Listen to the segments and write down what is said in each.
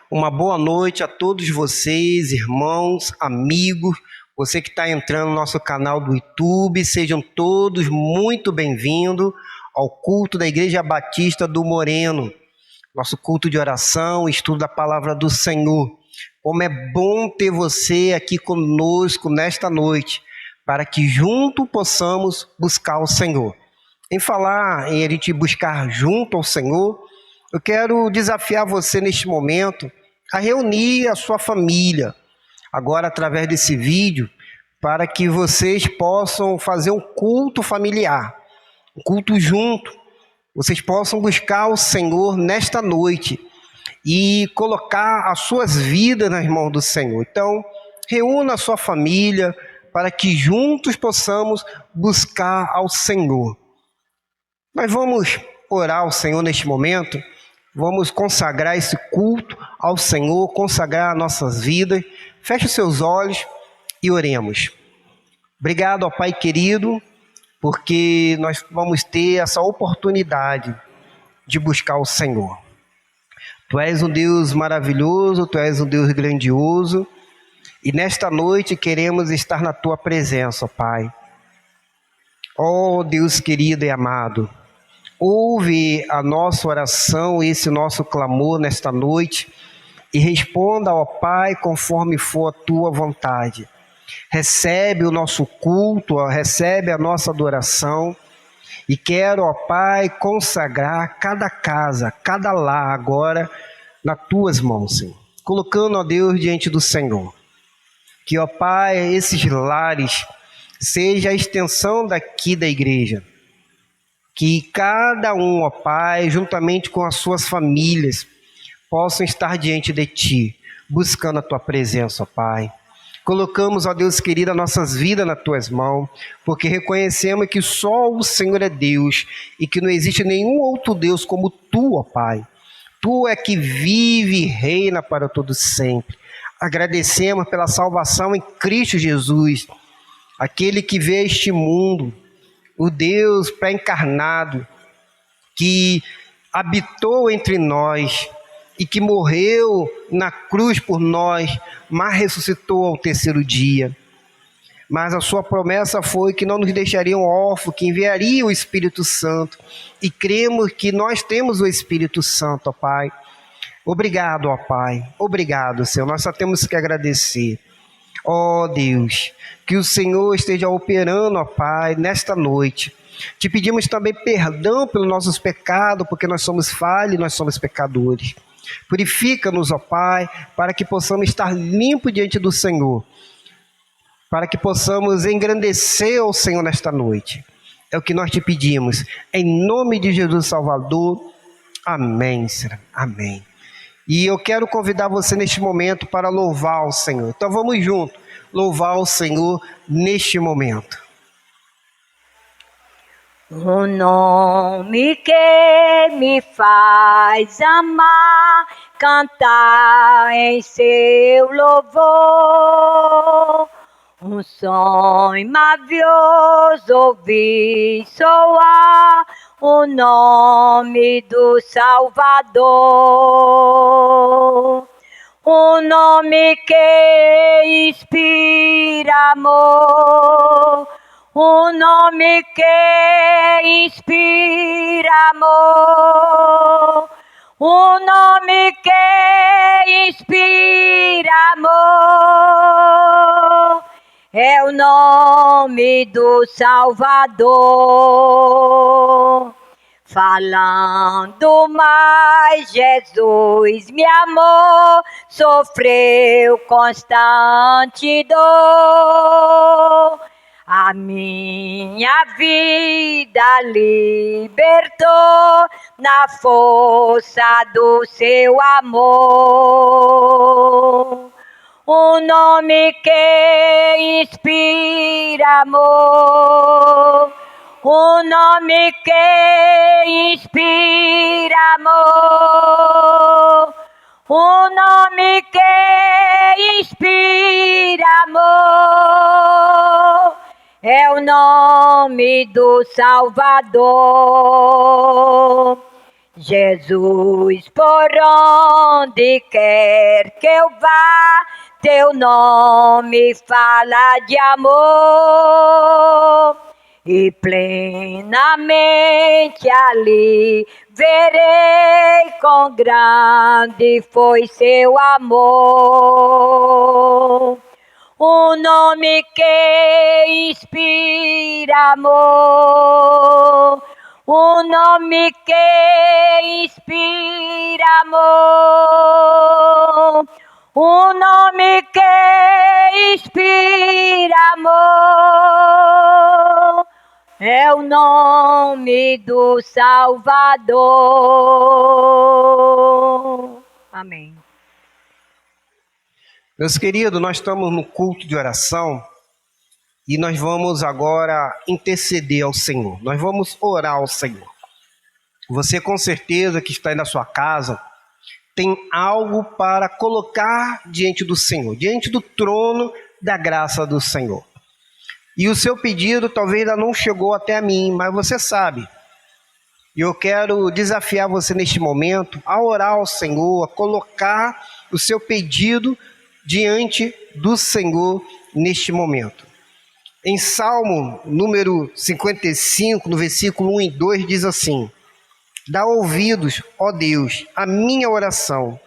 Uma boa noite a todos vocês, irmãos, amigos, você que está entrando no nosso canal do YouTube, sejam todos muito bem-vindos ao culto da Igreja Batista do Moreno, nosso culto de oração, estudo da Palavra do Senhor. Como é bom ter você aqui conosco nesta noite, para que juntos possamos buscar o Senhor. Em falar em a gente buscar junto ao Senhor, eu quero desafiar você neste momento a reunir a sua família, agora através desse vídeo, para que vocês possam fazer um culto familiar, um culto junto. Vocês possam buscar o Senhor nesta noite e colocar as suas vidas nas mãos do Senhor. Então, reúna a sua família para que juntos possamos buscar ao Senhor. Nós vamos orar ao Senhor neste momento, vamos consagrar esse culto ao Senhor, consagrar nossas vidas. Feche os seus olhos e oremos. Obrigado, ó Pai querido, porque nós vamos ter essa oportunidade de buscar o Senhor. Tu és um Deus maravilhoso, Tu és um Deus grandioso, e nesta noite queremos estar na Tua presença, ó Pai. Ó Deus querido e amado, ouve a nossa oração, esse nosso clamor nesta noite, e responda, ó Pai, conforme for a Tua vontade. Recebe o nosso culto, recebe a nossa adoração, e quero, ó Pai, consagrar cada casa, cada lar agora nas Tuas mãos, Senhor. Colocando, ó Deus, diante do Senhor. Que, ó Pai, esses lares seja a extensão daqui da igreja. Que cada um, ó Pai, juntamente com as suas famílias, possam estar diante de Ti, buscando a Tua presença, ó Pai. Colocamos, ó Deus querido, as nossas vidas nas Tuas mãos, porque reconhecemos que só o Senhor é Deus e que não existe nenhum outro Deus como Tu, ó Pai. Tu é que vive e reina para todo sempre. Agradecemos pela salvação em Cristo Jesus, aquele que veio a este mundo, o Deus pré-encarnado, que habitou entre nós e que morreu na cruz por nós, mas ressuscitou ao terceiro dia. Mas a sua promessa foi que não nos deixariam órfãos, que enviaria o Espírito Santo. E cremos que nós temos o Espírito Santo, ó Pai. Obrigado, ó Pai. Obrigado, Senhor. Nós só temos que agradecer. Ó Deus, que o Senhor esteja operando, ó Pai, nesta noite. Te pedimos também perdão pelos nossos pecados, porque nós somos falhos, nós somos pecadores. Purifica-nos, ó Pai, para que possamos estar limpos diante do Senhor, para que possamos engrandecer ao Senhor nesta noite. É o que nós te pedimos, em nome de Jesus Salvador. Amém, Senhor. Amém. E eu quero convidar você neste momento para louvar o Senhor. Então vamos juntos, louvar o Senhor neste momento. O nome que me faz amar, cantar em seu louvor. Um sonho maravilhoso ouvir soar, o nome do Salvador. O nome que inspira amor, o nome que inspira amor, o nome que inspira amor, é o nome do Salvador. Falando mais, Jesus me amou, sofreu constante dor. A minha vida libertou na força do seu amor. O nome que inspira amor, o nome que inspira amor, o nome que inspira amor, é o nome do Salvador. Jesus, por onde quer que eu vá, teu nome fala de amor. E plenamente ali verei quão grande foi seu amor. Um nome que inspira amor, um nome que inspira amor, um nome que inspira amor, é o nome do Salvador. Amém. Meus queridos, nós estamos no culto de oração e nós vamos agora interceder ao Senhor. Nós vamos orar ao Senhor. Você com certeza que está aí na sua casa tem algo para colocar diante do Senhor, diante do trono da graça do Senhor. E o seu pedido talvez ainda não chegou até a mim, mas você sabe. E eu quero desafiar você neste momento a orar ao Senhor, a colocar o seu pedido diante do Senhor neste momento. Em Salmo número 55, no versículo 1 e 2, diz assim: dá ouvidos, ó Deus, à minha oração,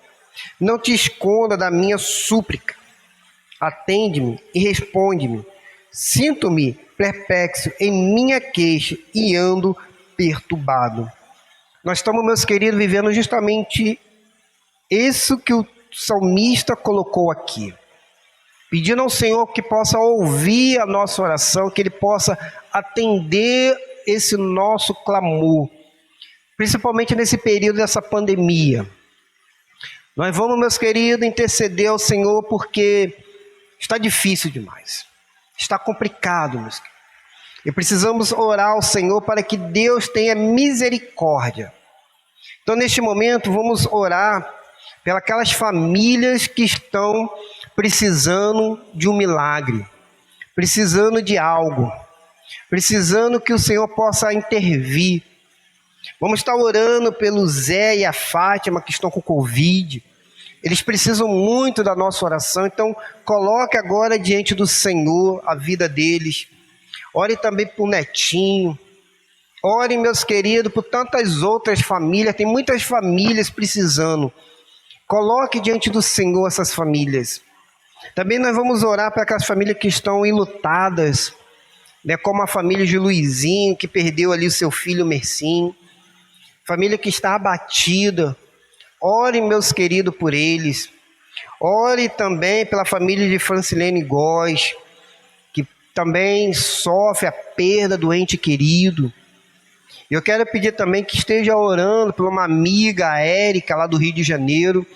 não te esconda da minha súplica, atende-me e responde-me. Sinto-me perplexo em minha queixa e ando perturbado. Nós estamos, meus queridos, vivendo justamente isso que o salmista colocou aqui, pedindo ao Senhor que possa ouvir a nossa oração, que Ele possa atender esse nosso clamor, principalmente nesse período dessa pandemia. Nós vamos, meus queridos, interceder ao Senhor porque está difícil demais, está complicado, meus queridos. E precisamos orar ao Senhor para que Deus tenha misericórdia. Então, neste momento, vamos orar pelas famílias que estão precisando de um milagre, precisando de algo, precisando que o Senhor possa intervir. Vamos estar orando pelo Zé e a Fátima que estão com Covid. Eles precisam muito da nossa oração, então coloque agora diante do Senhor a vida deles. Ore também por Netinho. Ore, meus queridos, por tantas outras famílias. Tem muitas famílias precisando. Coloque diante do Senhor essas famílias. Também nós vamos orar para aquelas famílias que estão enlutadas, né, como a família de Luizinho, que perdeu ali o seu filho Mercinho. Família que está abatida. Ore, meus queridos, por eles. Ore também pela família de Francilene Góes, que também sofre a perda do ente querido. Eu quero pedir também que esteja orando por uma amiga, a Érica, lá do Rio de Janeiro.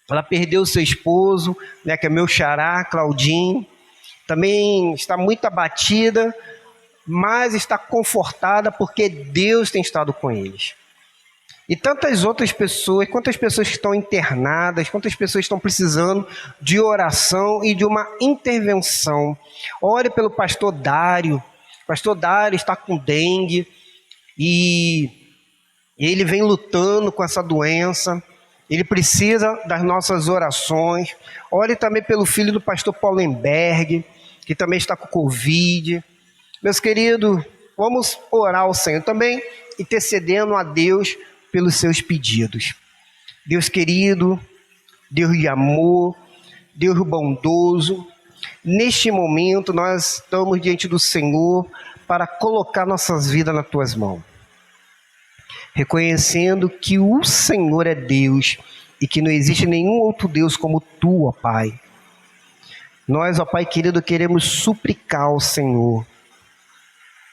Ela perdeu seu esposo, né, que é meu xará, Claudinho. Também está muito abatida, mas está confortada porque Deus tem estado com eles. E tantas outras pessoas, quantas pessoas estão internadas, quantas pessoas estão precisando de oração e de uma intervenção. Ore pelo pastor Dário. O pastor Dário está com dengue e ele vem lutando com essa doença. Ele precisa das nossas orações. Ore também pelo filho do pastor Paulenberg, que também está com Covid. Meus queridos, vamos orar ao Senhor também, intercedendo a Deus pelos seus pedidos. Deus querido, Deus de amor, Deus bondoso, neste momento nós estamos diante do Senhor para colocar nossas vidas nas tuas mãos, reconhecendo que o Senhor é Deus e que não existe nenhum outro Deus como tu, ó Pai. Nós, ó Pai querido, queremos suplicar ao Senhor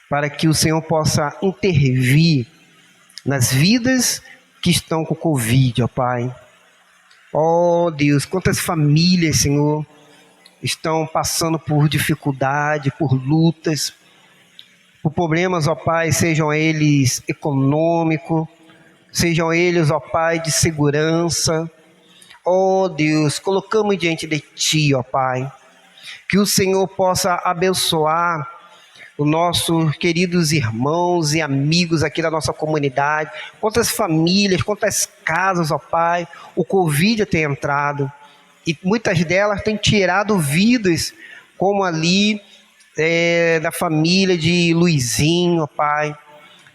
para que o Senhor possa intervir nas vidas que estão com Covid, ó Pai. Ó Deus, quantas famílias, Senhor, estão passando por dificuldade, por lutas, por problemas, ó Pai, sejam eles econômicos, sejam eles, ó Pai, de segurança. Ó Deus, colocamos diante de Ti, ó Pai, que o Senhor possa abençoar os nossos queridos irmãos e amigos aqui da nossa comunidade, quantas famílias, quantas casas, ó Pai, o Covid tem entrado, e muitas delas têm tirado vidas, como ali da família de Luizinho, ó Pai.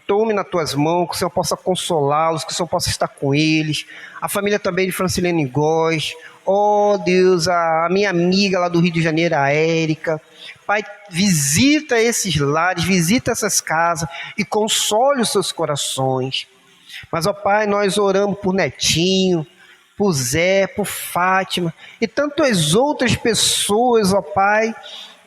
Tome nas tuas mãos, que o Senhor possa consolá-los, que o Senhor possa estar com eles. A família também de Francilene Góes. Oh Deus, a minha amiga lá do Rio de Janeiro, a Érica. Pai, visita esses lares, visita essas casas e console os seus corações. Mas, ó Pai, nós oramos por Netinho, por Zé, por Fátima e tantas outras pessoas, ó Pai,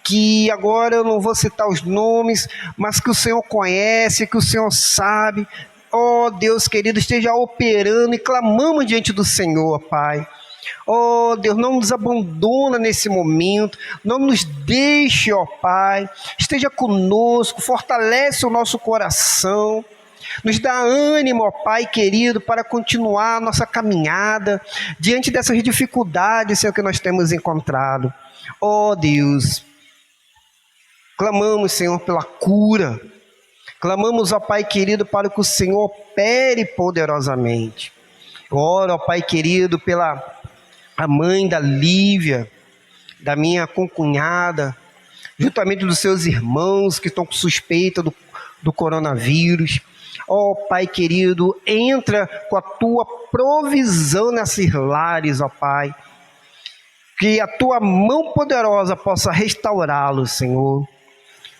que agora eu não vou citar os nomes, mas que o Senhor conhece, que o Senhor sabe. Oh Deus querido, esteja operando e clamamos diante do Senhor, Pai. Oh Deus, não nos abandona nesse momento, não nos deixe, ó Pai, esteja conosco, fortalece o nosso coração, nos dá ânimo, ó Pai querido, para continuar a nossa caminhada, diante dessas dificuldades, Senhor, que nós temos encontrado. Oh Deus, clamamos, Senhor, pela cura, clamamos, ó Pai querido, para que o Senhor opere poderosamente. Oro, ó Pai querido, pela a mãe da Lívia, da minha concunhada, juntamente dos seus irmãos que estão com suspeita do coronavírus. Ó Pai querido, entra com a tua provisão nesses lares, ó Pai. Que a tua mão poderosa possa restaurá-los, Senhor.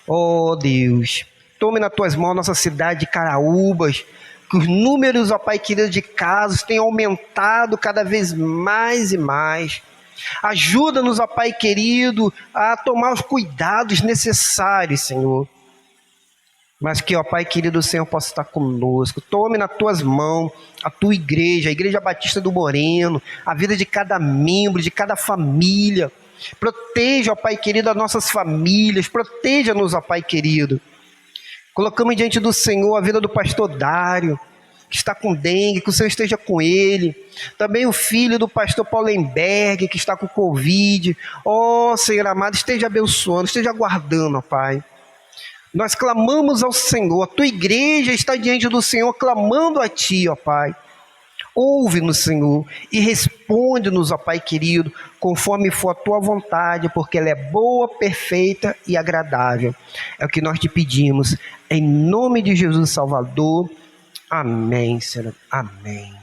Ó Deus, tome nas tuas mãos nossa cidade de Caraúbas, que os números, ó Pai querido, de casos tenham aumentado cada vez mais e mais. Ajuda-nos, ó Pai querido, a tomar os cuidados necessários, Senhor. Mas que, ó Pai querido, o Senhor possa estar conosco. Tome nas tuas mãos a tua igreja, a Igreja Batista do Moreno, a vida de cada membro, de cada família. Proteja, ó Pai querido, as nossas famílias. Proteja-nos, ó Pai querido. Colocamos diante do Senhor a vida do pastor Dário, que está com dengue, que o Senhor esteja com ele. Também o filho do pastor Paulenberg, que está com Covid. Ó Senhor amado, esteja abençoando, esteja guardando, ó Pai. Nós clamamos ao Senhor, a tua igreja está diante do Senhor, clamando a ti, ó Pai. Ouve-nos, Senhor, e responde-nos, ó Pai querido, conforme for a tua vontade, porque ela é boa, perfeita e agradável. É o que nós te pedimos, em nome de Jesus Salvador. Amém, Senhor. Amém.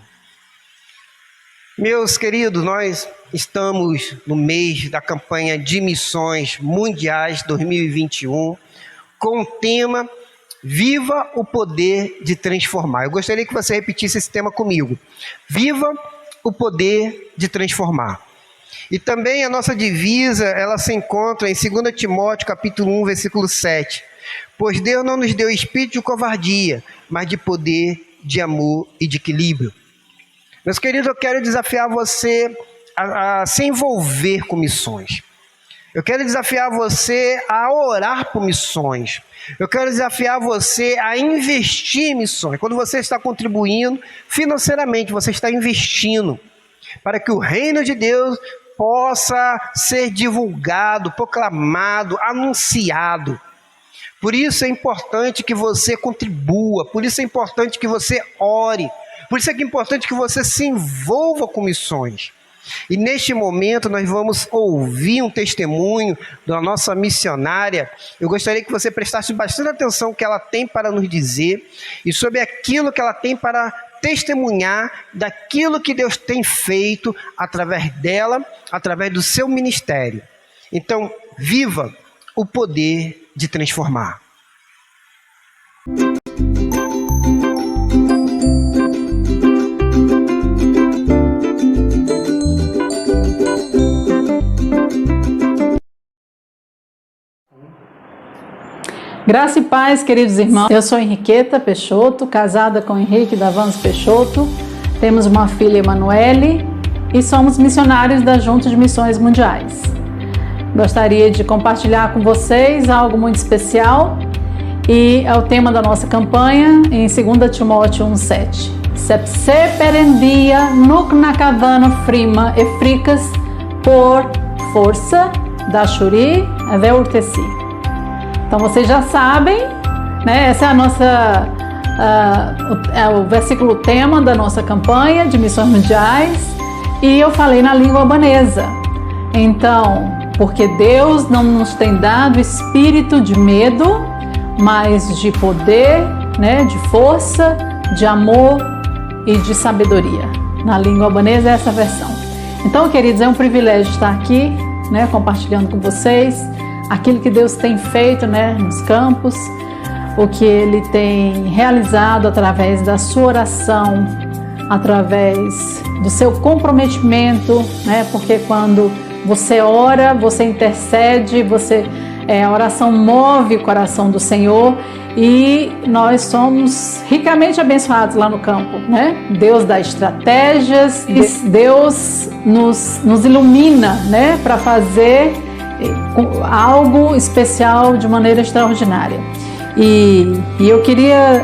Meus queridos, nós estamos no mês da campanha de missões mundiais 2021, com o tema Viva o Poder de Transformar. Eu gostaria que você repetisse esse tema comigo. Viva o Poder de Transformar. E também a nossa divisa, ela se encontra em 2 Timóteo, capítulo 1, versículo 7. Pois Deus não nos deu espírito de covardia, mas de poder, de amor e de equilíbrio. Meus queridos, eu quero desafiar você a se envolver com missões. Eu quero desafiar você a orar por missões. Eu quero desafiar você a investir em missões. Quando você está contribuindo financeiramente, você está investindo para que o reino de Deus possa ser divulgado, proclamado, anunciado. Por isso é importante que você contribua, por isso é importante que você ore, por isso é importante que você se envolva com missões. E neste momento nós vamos ouvir um testemunho da nossa missionária. Eu gostaria que você prestasse bastante atenção no que ela tem para nos dizer e sobre aquilo que ela tem para testemunhar daquilo que Deus tem feito através dela, através do seu ministério. Então, viva o poder de transformar. Graça e paz, queridos irmãos. Eu sou Henriqueta Peixoto, casada com Henrique Davans Peixoto. Temos uma filha, Emanuele, e somos missionários da Junta de Missões Mundiais. Gostaria de compartilhar com vocês algo muito especial e é o tema da nossa campanha em 2 Timóteo 1,7. Sepse perendia nuk nakavano frima e fricas por força da shuri ve urtesi. Então vocês já sabem, né? Essa é a nossa o versículo tema da nossa campanha de missões mundiais, e eu falei na língua albanesa. Então, porque Deus não nos tem dado espírito de medo, mas de poder, né, de força, de amor e de sabedoria. Na língua albanesa é essa versão. Então, queridos, é um privilégio estar aqui, né, compartilhando com vocês aquilo que Deus tem feito, né, nos campos, o que Ele tem realizado através da sua oração, através do seu comprometimento, né, porque quando você ora, você intercede, a oração move o coração do Senhor, e nós somos ricamente abençoados lá no campo, né? Deus dá estratégias, Deus nos ilumina, né, para fazer algo especial de maneira extraordinária. E eu queria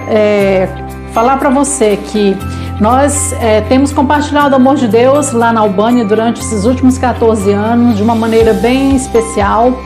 falar para você que nós temos compartilhado o amor de Deus lá na Albânia durante esses últimos 14 anos de uma maneira bem especial.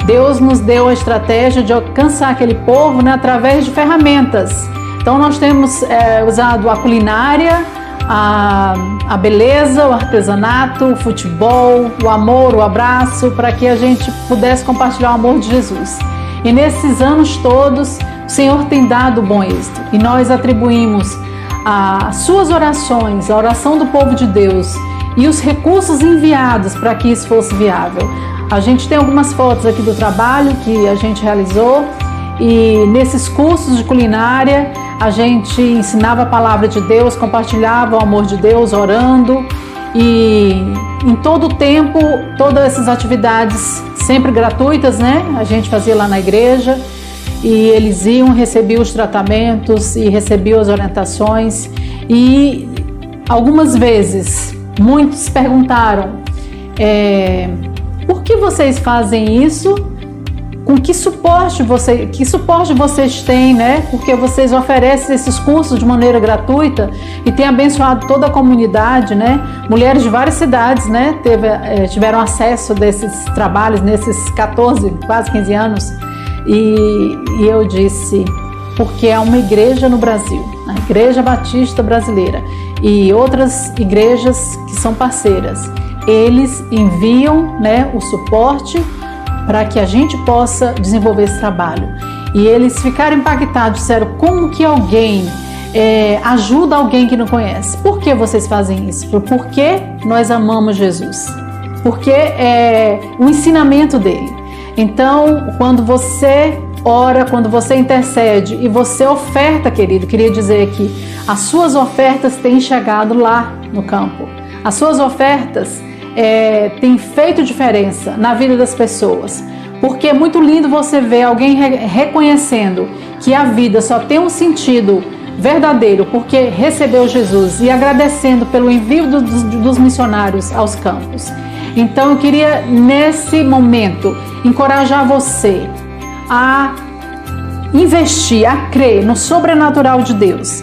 Deus nos deu a estratégia de alcançar aquele povo, né, através de ferramentas. Então nós temos usado a culinária, a beleza, o artesanato, o futebol, o amor, o abraço, para que a gente pudesse compartilhar o amor de Jesus. E nesses anos todos, o Senhor tem dado bom êxito. E nós atribuímos as suas orações, a oração do povo de Deus e os recursos enviados para que isso fosse viável. A gente tem algumas fotos aqui do trabalho que a gente realizou, e nesses cursos de culinária a gente ensinava a palavra de Deus, compartilhava o amor de Deus, orando, e em todo o tempo, todas essas atividades sempre gratuitas, né? A gente fazia lá na igreja, e eles iam, recebiam os tratamentos e recebiam as orientações. E algumas vezes muitos perguntaram: por que vocês fazem isso? Com que suporte vocês têm, né? Porque vocês oferecem esses cursos de maneira gratuita e tem abençoado toda a comunidade, né? Mulheres de várias cidades, né, tiveram acesso desses trabalhos nesses 14, quase 15 anos. E eu disse: porque é uma igreja no Brasil, a Igreja Batista Brasileira, e outras igrejas que são parceiras. Eles enviam, né, o suporte para que a gente possa desenvolver esse trabalho. E eles ficaram impactados, disseram: como que alguém ajuda alguém que não conhece? Por que vocês fazem isso? Porque nós amamos Jesus, porque é o ensinamento dele. Então, quando você ora, quando você intercede e você oferta, querido, queria dizer que as suas ofertas têm chegado lá no campo. As suas ofertas têm feito diferença na vida das pessoas. Porque é muito lindo você ver alguém reconhecendo que a vida só tem um sentido verdadeiro porque recebeu Jesus, e agradecendo pelo envio dos missionários aos campos. Então eu queria, nesse momento, encorajar você a investir, a crer no sobrenatural de Deus.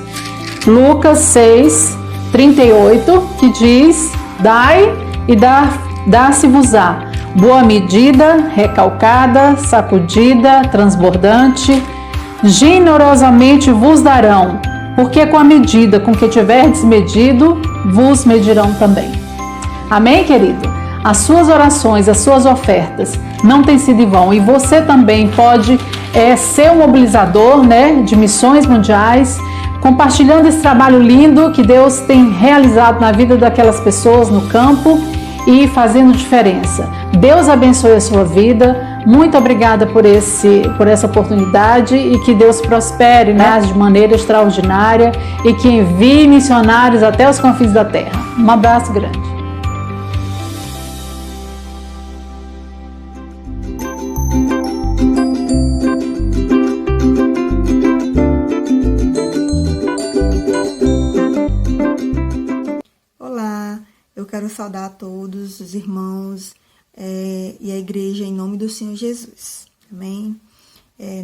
Lucas 6, 38, que diz: dai e dá-se-vos-á boa medida, recalcada, sacudida, transbordante, generosamente vos darão, porque com a medida com que tiverdes medido, vos medirão também. Amém, querido? As suas orações, as suas ofertas não têm sido em vão, e você também pode ser um mobilizador, né, de missões mundiais, compartilhando esse trabalho lindo que Deus tem realizado na vida daquelas pessoas no campo e fazendo diferença. Deus abençoe a sua vida. Muito obrigada por essa oportunidade, e que Deus prospere, né, de maneira extraordinária, e que envie missionários até os confins da terra. Um abraço grande. Eu quero saudar a todos os irmãos e a igreja em nome do Senhor Jesus. Amém?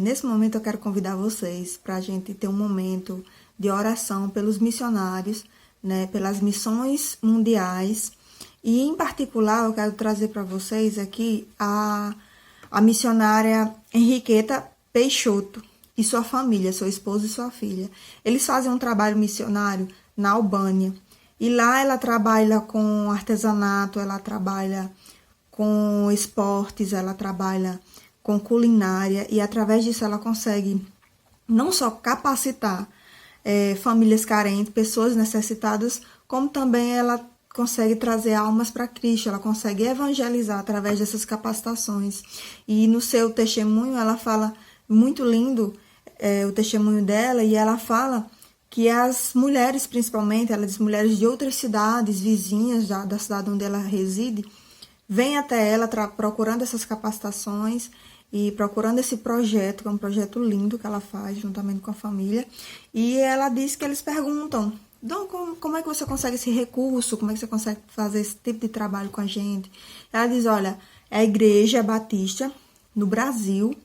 Nesse momento eu quero convidar vocês para a gente ter um momento de oração pelos missionários, né, pelas missões mundiais. E em particular eu quero trazer para vocês aqui a missionária Henriqueta Peixoto e sua família, seu esposo e sua filha. Eles fazem um trabalho missionário na Albânia. E lá ela trabalha com artesanato, ela trabalha com esportes, ela trabalha com culinária. E através disso ela consegue não só capacitar famílias carentes, pessoas necessitadas, como também ela consegue trazer almas para Cristo, ela consegue evangelizar através dessas capacitações. E no seu testemunho ela fala, muito lindo o testemunho dela, e ela fala que as mulheres, principalmente, ela diz mulheres de outras cidades vizinhas da cidade onde ela reside, vêm até ela procurando essas capacitações e procurando esse projeto, que é um projeto lindo que ela faz juntamente com a família. E ela diz que eles perguntam, Dom, como é que você consegue esse recurso? Como é que você consegue fazer esse tipo de trabalho com a gente? Ela diz, olha, é a Igreja Batista no Brasil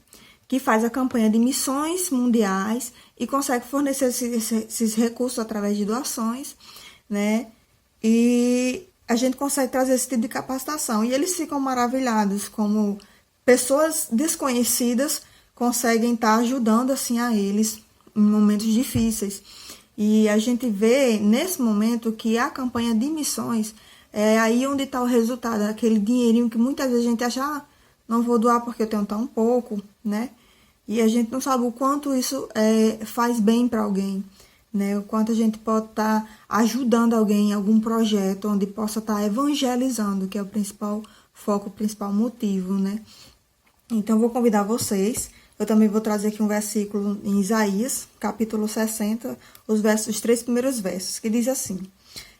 que faz a campanha de missões mundiais e consegue fornecer esses recursos através de doações, né? E a gente consegue trazer esse tipo de capacitação. E eles ficam maravilhados como pessoas desconhecidas conseguem estar ajudando assim a eles em momentos difíceis. E a gente vê nesse momento que a campanha de missões é aí onde está o resultado, aquele dinheirinho que muitas vezes a gente acha, não vou doar porque eu tenho tão pouco, né? E a gente não sabe o quanto isso faz bem para alguém, né? O quanto a gente pode estar ajudando alguém em algum projeto onde possa estar evangelizando, que é o principal foco, o principal motivo, né? Então, vou convidar vocês. Eu também vou trazer aqui um versículo em Isaías, capítulo 60, os 3 primeiros versos, que diz assim: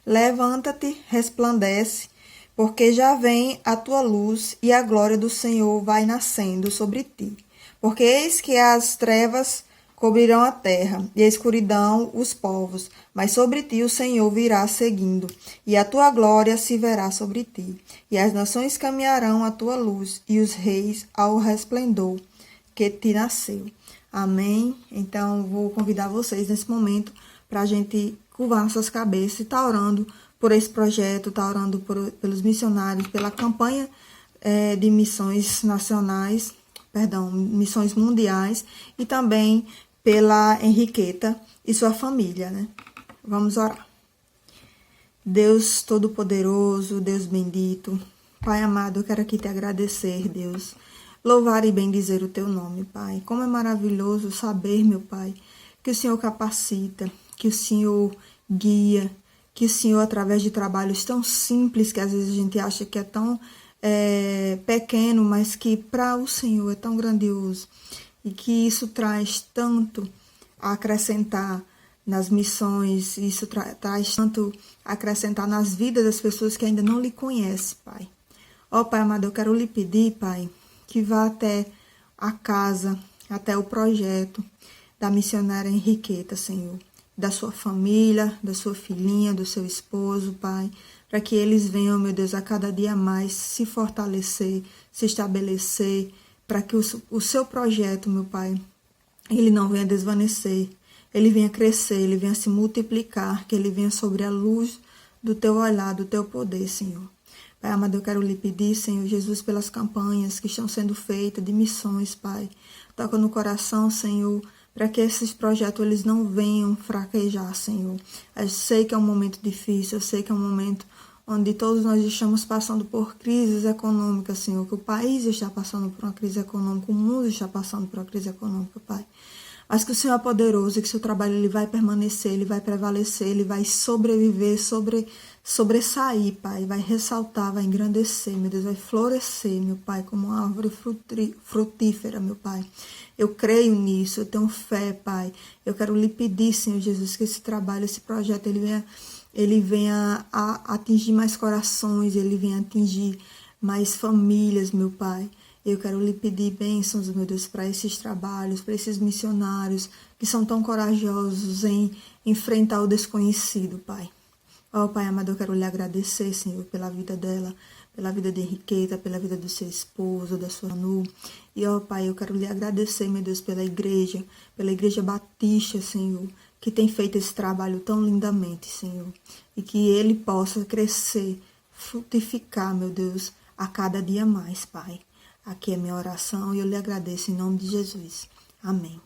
Levanta-te, resplandece, porque já vem a tua luz e a glória do Senhor vai nascendo sobre ti. Porque eis que as trevas cobrirão a terra, e a escuridão os povos, mas sobre ti o Senhor virá seguindo, e a tua glória se verá sobre ti. E as nações caminharão à tua luz, e os reis ao resplendor que te nasceu. Amém? Então, vou convidar vocês nesse momento para a gente curvar nossas cabeças e estar orando por esse projeto, estar orando pelos missionários, pela campanha de missões nacionais, missões mundiais, e também pela Henriqueta e sua família, né? Vamos orar. Deus Todo-Poderoso, Deus bendito, Pai amado, eu quero aqui te agradecer, Deus, louvar e bendizer o teu nome, Pai. Como é maravilhoso saber, meu Pai, que o Senhor capacita, que o Senhor guia, que o Senhor, através de trabalhos tão simples, que às vezes a gente acha que é tão pequeno, mas que para o Senhor é tão grandioso, e que isso traz tanto a acrescentar nas missões, isso traz tanto a acrescentar nas vidas das pessoas que ainda não lhe conhecem, Pai. Ó Pai amado, eu quero lhe pedir, Pai, que vá até a casa, até o projeto da missionária Henriqueta, Senhor, da sua família, da sua filhinha, do seu esposo, Pai, para que eles venham, meu Deus, a cada dia mais se fortalecer, se estabelecer, para que o seu projeto, meu Pai, ele não venha desvanecer, ele venha crescer, ele venha se multiplicar, que ele venha sobre a luz do teu olhar, do teu poder, Senhor. Pai amado, eu quero lhe pedir, Senhor Jesus, pelas campanhas que estão sendo feitas de missões, Pai. Toca no coração, Senhor, para que esses projetos eles não venham fraquejar, Senhor. Eu sei que é um momento difícil, eu sei que é um momento onde todos nós estamos passando por crises econômicas, Senhor, que o país está passando por uma crise econômica, o mundo está passando por uma crise econômica, Pai. Mas que o Senhor é poderoso e que o seu trabalho ele vai permanecer, ele vai prevalecer, ele vai sobreviver, sobressair, Pai, vai ressaltar, vai engrandecer, meu Deus, vai florescer, meu Pai, como uma árvore frutífera, meu Pai. Eu creio nisso, eu tenho fé, Pai. Eu quero lhe pedir, Senhor Jesus, que esse trabalho, esse projeto, ele venha a atingir mais corações, ele venha atingir mais famílias, meu Pai. Eu quero lhe pedir bênçãos, meu Deus, para esses trabalhos, para esses missionários que são tão corajosos em enfrentar o desconhecido, Pai. Ó, Pai amado, eu quero lhe agradecer, Senhor, pela vida dela, pela vida de Henriqueta, pela vida do seu esposo, da sua Anu. E, ó, Pai, eu quero lhe agradecer, meu Deus, pela Igreja Batista, Senhor, que tem feito esse trabalho tão lindamente, Senhor. E que ele possa crescer, frutificar, meu Deus, a cada dia mais, Pai. Aqui é minha oração e eu lhe agradeço em nome de Jesus. Amém.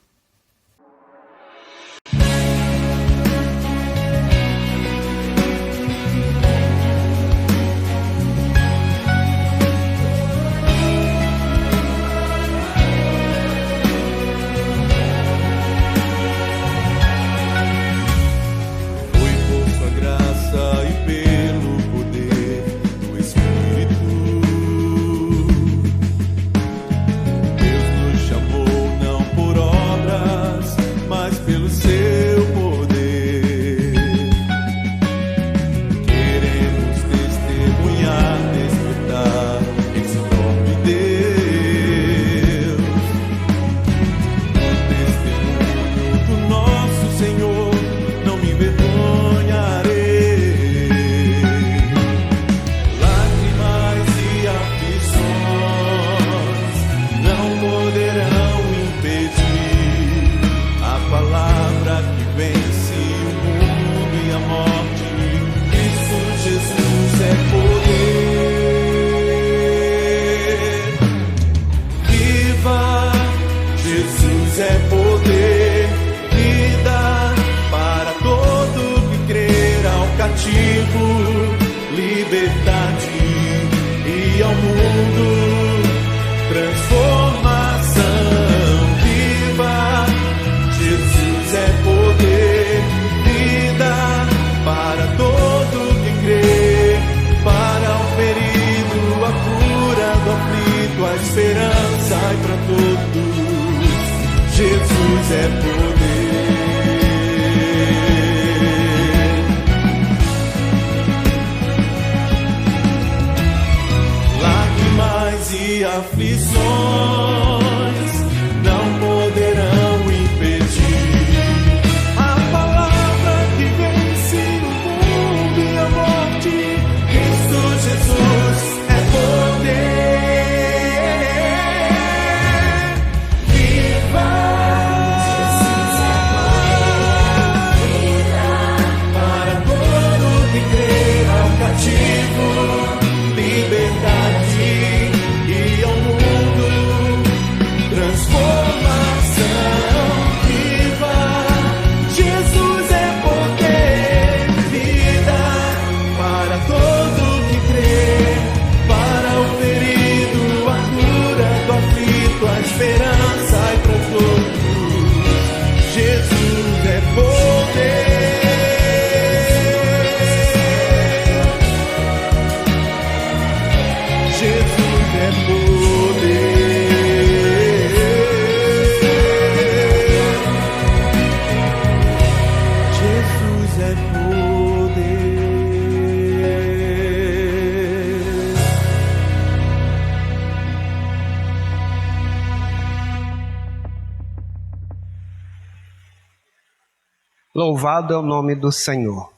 Louvado é o nome do Senhor.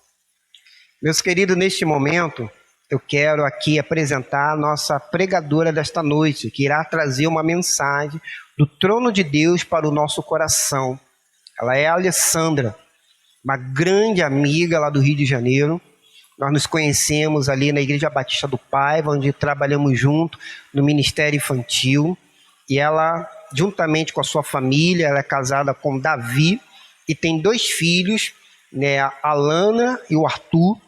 Meus queridos, neste momento, eu quero aqui apresentar a nossa pregadora desta noite, que irá trazer uma mensagem do trono de Deus para o nosso coração. Ela é a Alessandra, uma grande amiga lá do Rio de Janeiro. Nós nos conhecemos ali na Igreja Batista do Paiva, onde trabalhamos junto no Ministério Infantil. E ela, juntamente com a sua família, ela é casada com Davi, e tem 2 filhos, né, a Alana e o Arthur.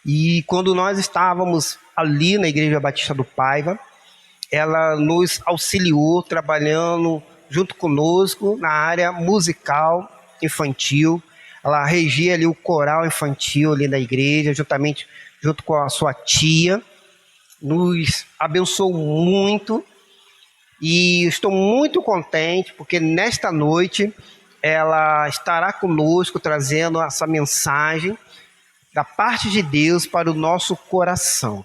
E quando nós estávamos ali na Igreja Batista do Paiva, ela nos auxiliou trabalhando junto conosco na área musical infantil. Ela regia ali o coral infantil ali da igreja, junto com a sua tia. Nos abençoou muito e estou muito contente porque nesta noite ela estará conosco trazendo essa mensagem da parte de Deus para o nosso coração.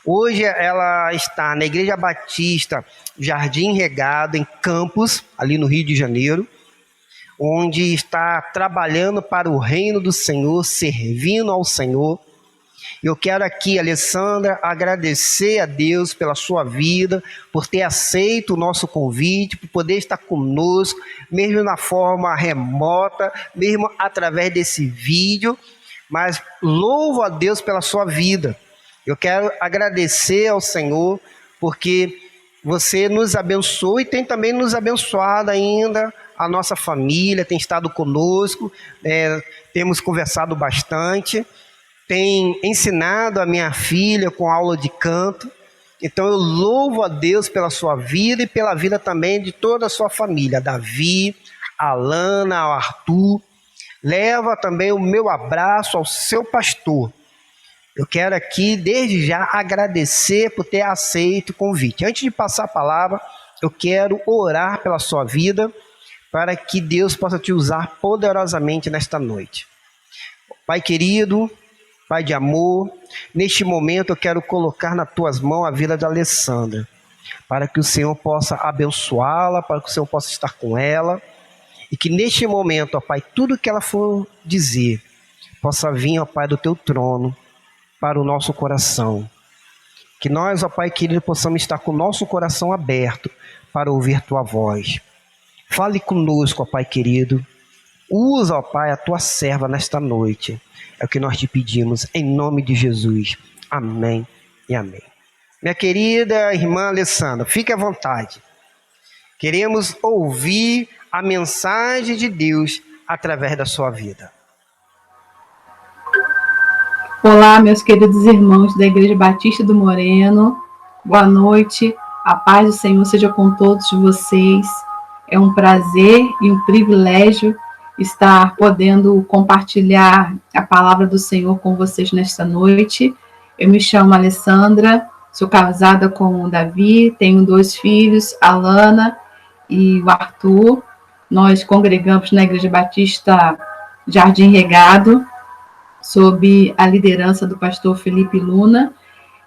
Hoje ela está na Igreja Batista Jardim Regado, em Campos, ali no Rio de Janeiro, onde está trabalhando para o reino do Senhor, servindo ao Senhor. Eu quero aqui, Alessandra, agradecer a Deus pela sua vida, por ter aceito o nosso convite, por poder estar conosco, mesmo na forma remota, mesmo através desse vídeo, mas louvo a Deus pela sua vida. Eu quero agradecer ao Senhor, porque você nos abençoa e tem também nos abençoado ainda, a nossa família tem estado conosco, temos conversado bastante, tem ensinado a minha filha com aula de canto. Então eu louvo a Deus pela sua vida e pela vida também de toda a sua família, Davi, a Lana, ao Arthur. Leva também o meu abraço ao seu pastor. Eu quero aqui, desde já, agradecer por ter aceito o convite. Antes de passar a palavra, eu quero orar pela sua vida, para que Deus possa te usar poderosamente nesta noite. Pai querido, Pai de amor, neste momento eu quero colocar nas tuas mãos a vida de Alessandra, para que o Senhor possa abençoá-la, para que o Senhor possa estar com ela, e que neste momento, ó Pai, tudo que ela for dizer, possa vir, ó Pai, do teu trono, para o nosso coração. Que nós, ó Pai querido, possamos estar com o nosso coração aberto para ouvir tua voz. Fale conosco, ó Pai querido. Usa, ó Pai, a tua serva nesta noite. É o que nós te pedimos, em nome de Jesus. Amém e amém. Minha querida irmã Alessandra, fique à vontade. Queremos ouvir a mensagem de Deus através da sua vida. Olá, meus queridos irmãos da Igreja Batista do Moreno. Boa noite. A paz do Senhor seja com todos vocês. É um prazer e um privilégio estar podendo compartilhar a palavra do Senhor com vocês nesta noite. Eu me chamo Alessandra, sou casada com o Davi, tenho 2 filhos, a Lana e o Arthur. Nós congregamos na Igreja Batista Jardim Regado, sob a liderança do pastor Felipe Luna,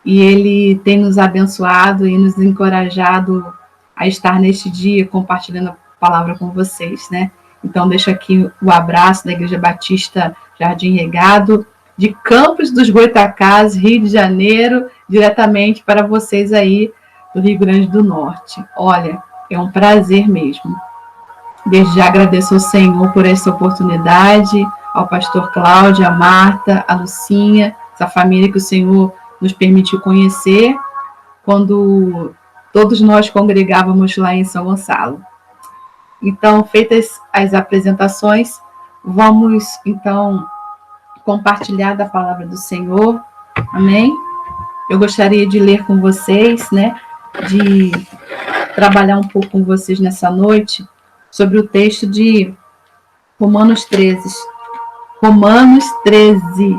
e ele tem nos abençoado e nos encorajado a estar neste dia compartilhando a palavra com vocês, né? Então, deixo aqui o abraço da Igreja Batista Jardim Regado, de Campos dos Goitacazes, Rio de Janeiro, diretamente para vocês aí do Rio Grande do Norte. Olha, é um prazer mesmo. Desde já agradeço ao Senhor por essa oportunidade, ao pastor Cláudio, a Marta, a Lucinha, essa família que o Senhor nos permitiu conhecer quando todos nós congregávamos lá em São Gonçalo. Então, feitas as apresentações, vamos então compartilhar da palavra do Senhor. Amém? Eu gostaria de ler com vocês, né, de trabalhar um pouco com vocês nessa noite sobre o texto de Romanos 13. Romanos 13.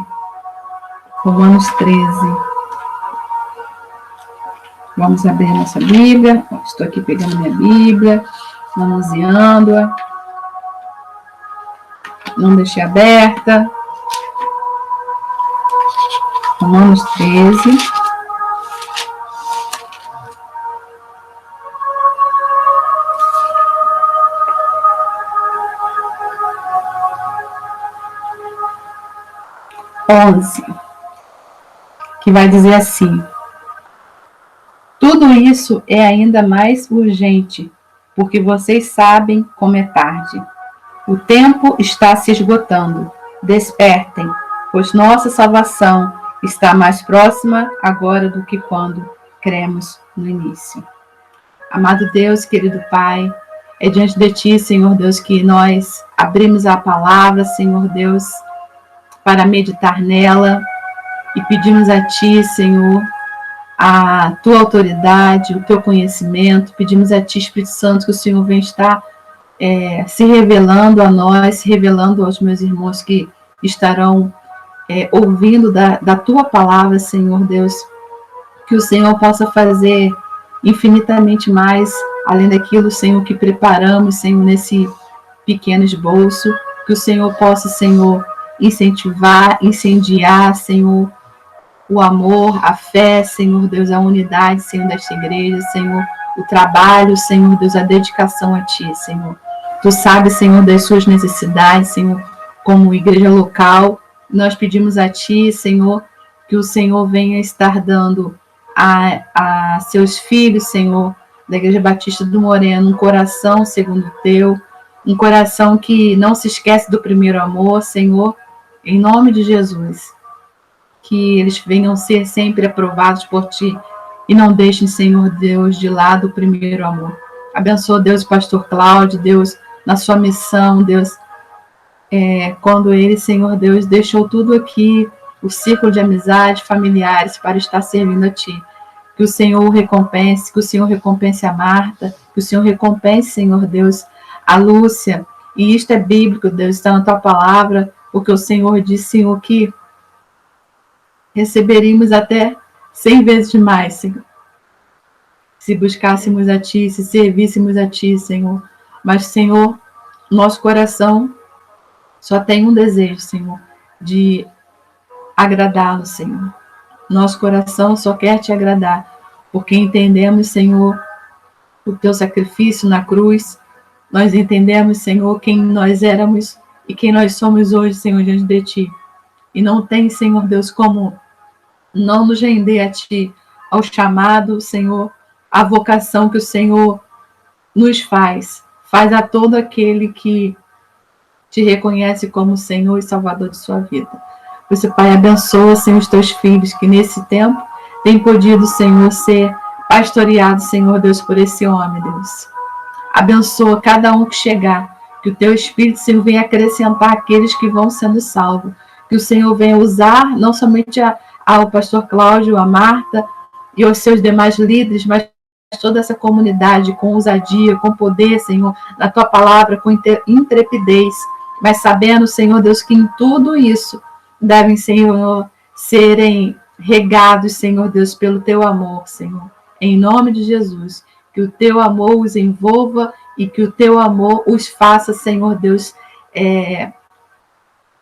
Vamos abrir a nossa Bíblia. Estou aqui pegando minha Bíblia, manuseando-a. Não deixei aberta. Romanos 13. Que vai dizer assim: tudo isso é ainda mais urgente, porque vocês sabem como é tarde. O tempo está se esgotando. Despertem, pois nossa salvação está mais próxima agora do que quando cremos no início. Amado Deus, querido Pai, é diante de Ti, Senhor Deus, que nós abrimos a palavra, Senhor Deus, para meditar nela e pedimos a Ti, Senhor, a Tua autoridade, o Teu conhecimento. Pedimos a Ti, Espírito Santo, que o Senhor venha estar se revelando a nós, se revelando aos meus irmãos que estarão ouvindo da Tua palavra, Senhor Deus, que o Senhor possa fazer infinitamente mais, além daquilo, Senhor, que preparamos, Senhor, nesse pequeno esboço, que o Senhor possa, Senhor, incentivar, incendiar, Senhor, o amor, a fé, Senhor Deus, a unidade, Senhor, desta igreja, Senhor, o trabalho, Senhor Deus, a dedicação a Ti, Senhor. Tu sabes, Senhor, das suas necessidades, Senhor, como igreja local. Nós pedimos a Ti, Senhor, que o Senhor venha estar dando a seus filhos, Senhor, da Igreja Batista do Moreno, um coração segundo o Teu, um coração que não se esquece do primeiro amor, Senhor, em nome de Jesus. Que eles venham ser sempre aprovados por Ti e não deixem, Senhor Deus, de lado o primeiro amor. Abençoa, Deus, o pastor Cláudio, Deus, na sua missão, Deus, quando ele, Senhor Deus, deixou tudo aqui, o círculo de amizade, familiares, para estar servindo a Ti. Que o Senhor o recompense, que o Senhor recompense a Marta, que o Senhor recompense, Senhor Deus, a Lúcia. E isto é bíblico, Deus, está na Tua palavra, porque o Senhor disse, Senhor, que receberíamos até 100 vezes mais, Senhor, se buscássemos a Ti, se servíssemos a Ti, Senhor. Mas, Senhor, nosso coração só tem um desejo, Senhor, de agradá-lo, Senhor. Nosso coração só quer Te agradar, porque entendemos, Senhor, o Teu sacrifício na cruz. Nós entendemos, Senhor, quem nós éramos e quem nós somos hoje, Senhor, diante de Ti. E não tem, Senhor Deus, como não nos render a Ti, ao chamado, Senhor, à vocação que o Senhor nos faz a todo aquele que Te reconhece como Senhor e Salvador de sua vida. Por isso, Pai, abençoa, Senhor, os Teus filhos que nesse tempo têm podido, Senhor, ser pastoreados, Senhor Deus, por esse homem, Deus. Abençoa cada um que chegar, que o Teu Espírito, Senhor, venha acrescentar aqueles que vão sendo salvos, que o Senhor venha usar não somente ao pastor Cláudio, a Marta e aos seus demais líderes, mas toda essa comunidade com ousadia, com poder, Senhor, na Tua palavra, com intrepidez, mas sabendo, Senhor Deus, que em tudo isso devem, Senhor, serem regados, Senhor Deus, pelo Teu amor, Senhor. Em nome de Jesus, que o Teu amor os envolva e que o Teu amor os faça, Senhor Deus,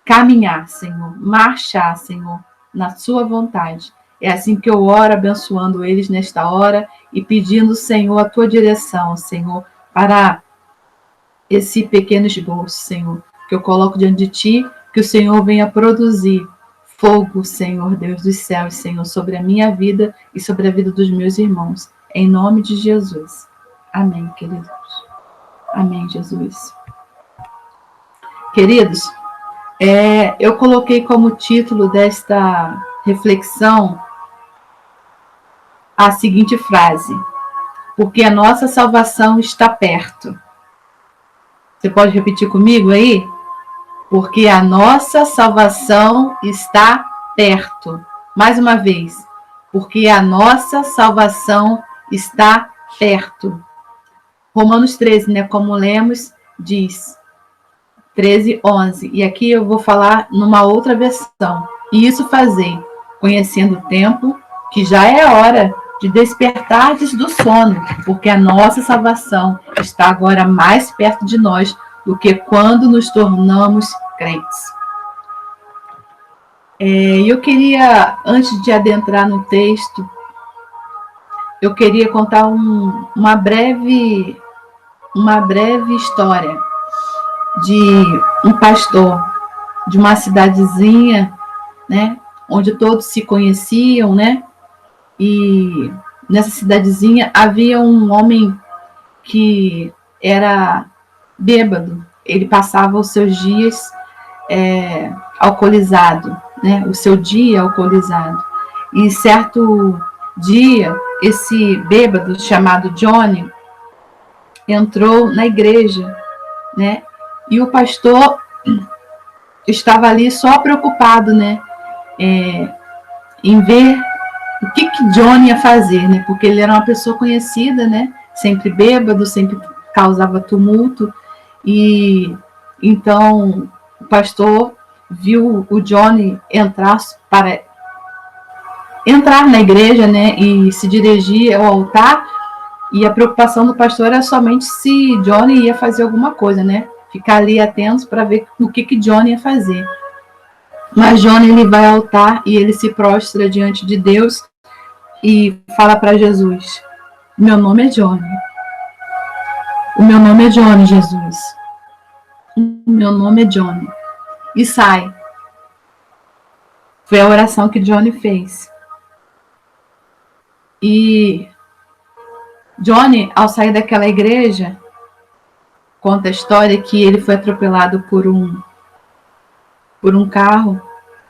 caminhar, Senhor, marchar, Senhor, na Sua vontade. É assim que eu oro, abençoando eles nesta hora e pedindo, Senhor, a Tua direção, Senhor, para esse pequeno esboço, Senhor, que eu coloco diante de Ti, que o Senhor venha produzir fogo, Senhor Deus dos céus, Senhor, sobre a minha vida e sobre a vida dos meus irmãos. Em nome de Jesus. Amém, queridos. Amém, Jesus. Queridos, eu coloquei como título desta reflexão a seguinte frase: porque a nossa salvação está perto. Você pode repetir comigo aí? Porque a nossa salvação está perto. Mais uma vez. Porque a nossa salvação está perto. Romanos 13, né? Como lemos, diz 13:11. E aqui eu vou falar numa outra versão. E isso fazei, conhecendo o tempo, que já é hora de despertardes do sono, porque a nossa salvação está agora mais perto de nós do que quando nos tornamos crentes. Eu queria, antes de adentrar no texto, eu queria contar uma breve história de um pastor de uma cidadezinha, né, onde todos se conheciam, né? E nessa cidadezinha havia um homem que era bêbado. Ele passava os seus dias alcoolizado, né? O seu dia alcoolizado. E certo dia, esse bêbado chamado Johnny entrou na igreja, né? E o pastor estava ali só preocupado, né? Em ver o que Johnny ia fazer, né? Porque ele era uma pessoa conhecida, né? Sempre bêbado, sempre causava tumulto. E então o pastor viu o Johnny entrar na igreja, né? E se dirigir ao altar. E a preocupação do pastor era somente se Johnny ia fazer alguma coisa, né? Ficar ali atentos para ver o que Johnny ia fazer. Mas Johnny, ele vai ao altar e ele se prostra diante de Deus e fala para Jesus: meu nome é Johnny. O meu nome é Johnny, Jesus. O meu nome é Johnny. E sai. Foi a oração que Johnny fez. E Johnny, ao sair daquela igreja, conta a história que ele foi atropelado por um carro,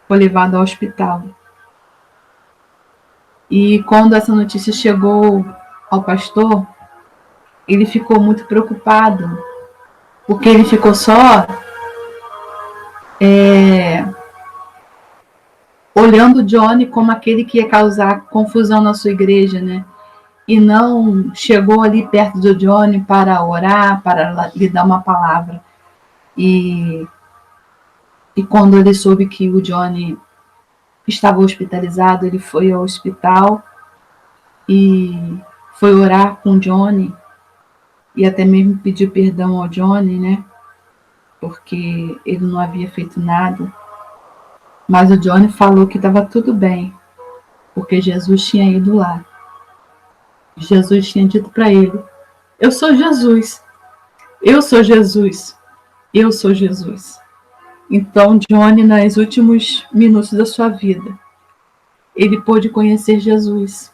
foi levado ao hospital. E quando essa notícia chegou ao pastor, ele ficou muito preocupado, porque ele ficou só olhando Johnny como aquele que ia causar confusão na sua igreja, né? E não chegou ali perto do Johnny para orar, para lhe dar uma palavra. E quando ele soube que o Johnny estava hospitalizado, ele foi ao hospital e foi orar com o Johnny e até mesmo pediu perdão ao Johnny, né? Porque ele não havia feito nada. Mas o Johnny falou que estava tudo bem, porque Jesus tinha ido lá. Jesus tinha dito para ele: eu sou Jesus, eu sou Jesus, eu sou Jesus. Então, Johnny, nos últimos minutos da sua vida, ele pôde conhecer Jesus.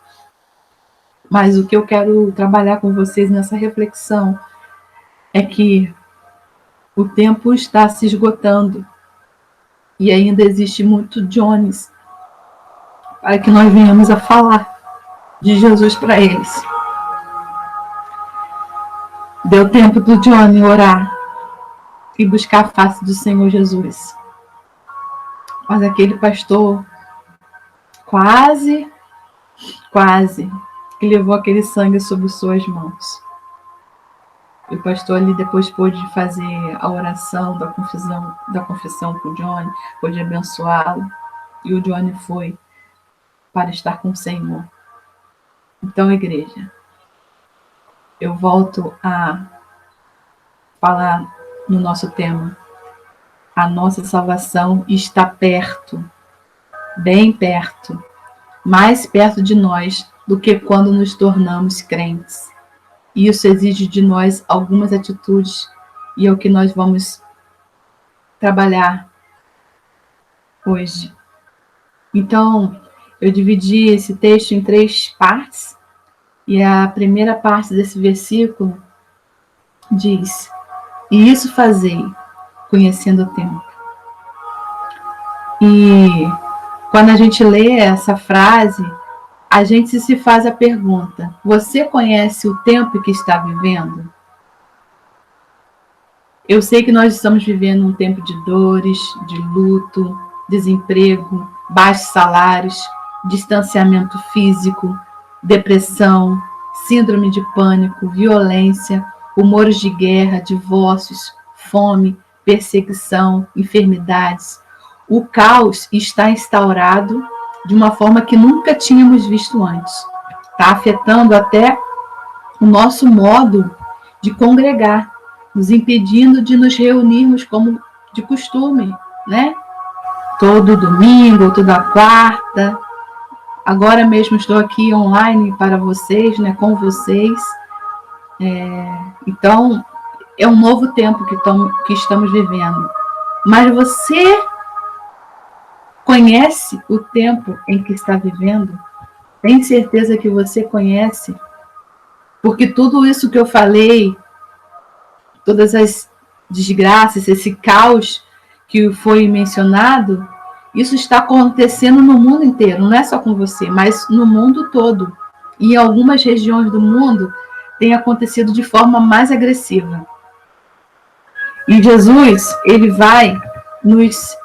Mas o que eu quero trabalhar com vocês nessa reflexão é que o tempo está se esgotando e ainda existe muito Johnnys para que nós venhamos a falar de Jesus para eles. Deu tempo do Johnny orar e buscar a face do Senhor Jesus. Mas aquele pastor quase que levou aquele sangue sobre suas mãos. O pastor ali depois pôde fazer a oração da confissão com o Johnny, pôde abençoá-lo, e o Johnny foi para estar com o Senhor. Então, igreja, eu volto a falar no nosso tema. A nossa salvação está perto, bem perto, mais perto de nós do que quando nos tornamos crentes. E isso exige de nós algumas atitudes, e é o que nós vamos trabalhar hoje. Então, eu dividi esse texto em 3 partes, e a primeira parte desse versículo diz: e isso fazei, conhecendo o tempo. E quando a gente lê essa frase, a gente se faz a pergunta: você conhece o tempo que está vivendo? Eu sei que nós estamos vivendo um tempo de dores, de luto, desemprego, baixos salários, distanciamento físico, depressão, síndrome de pânico, violência, rumores de guerra, divórcios, fome, perseguição, enfermidades. O caos está instaurado de uma forma que nunca tínhamos visto antes. Está afetando até o nosso modo de congregar, nos impedindo de nos reunirmos como de costume, né? Todo domingo, toda quarta. Agora mesmo estou aqui online para vocês, né, com vocês. Então, é um novo tempo que estamos vivendo. Mas você conhece o tempo em que está vivendo? Tem certeza que você conhece? Porque tudo isso que eu falei, todas as desgraças, esse caos que foi mencionado, isso está acontecendo no mundo inteiro, não é só com você, mas no mundo todo. E em algumas regiões do mundo tem acontecido de forma mais agressiva. E Jesus, ele vai nos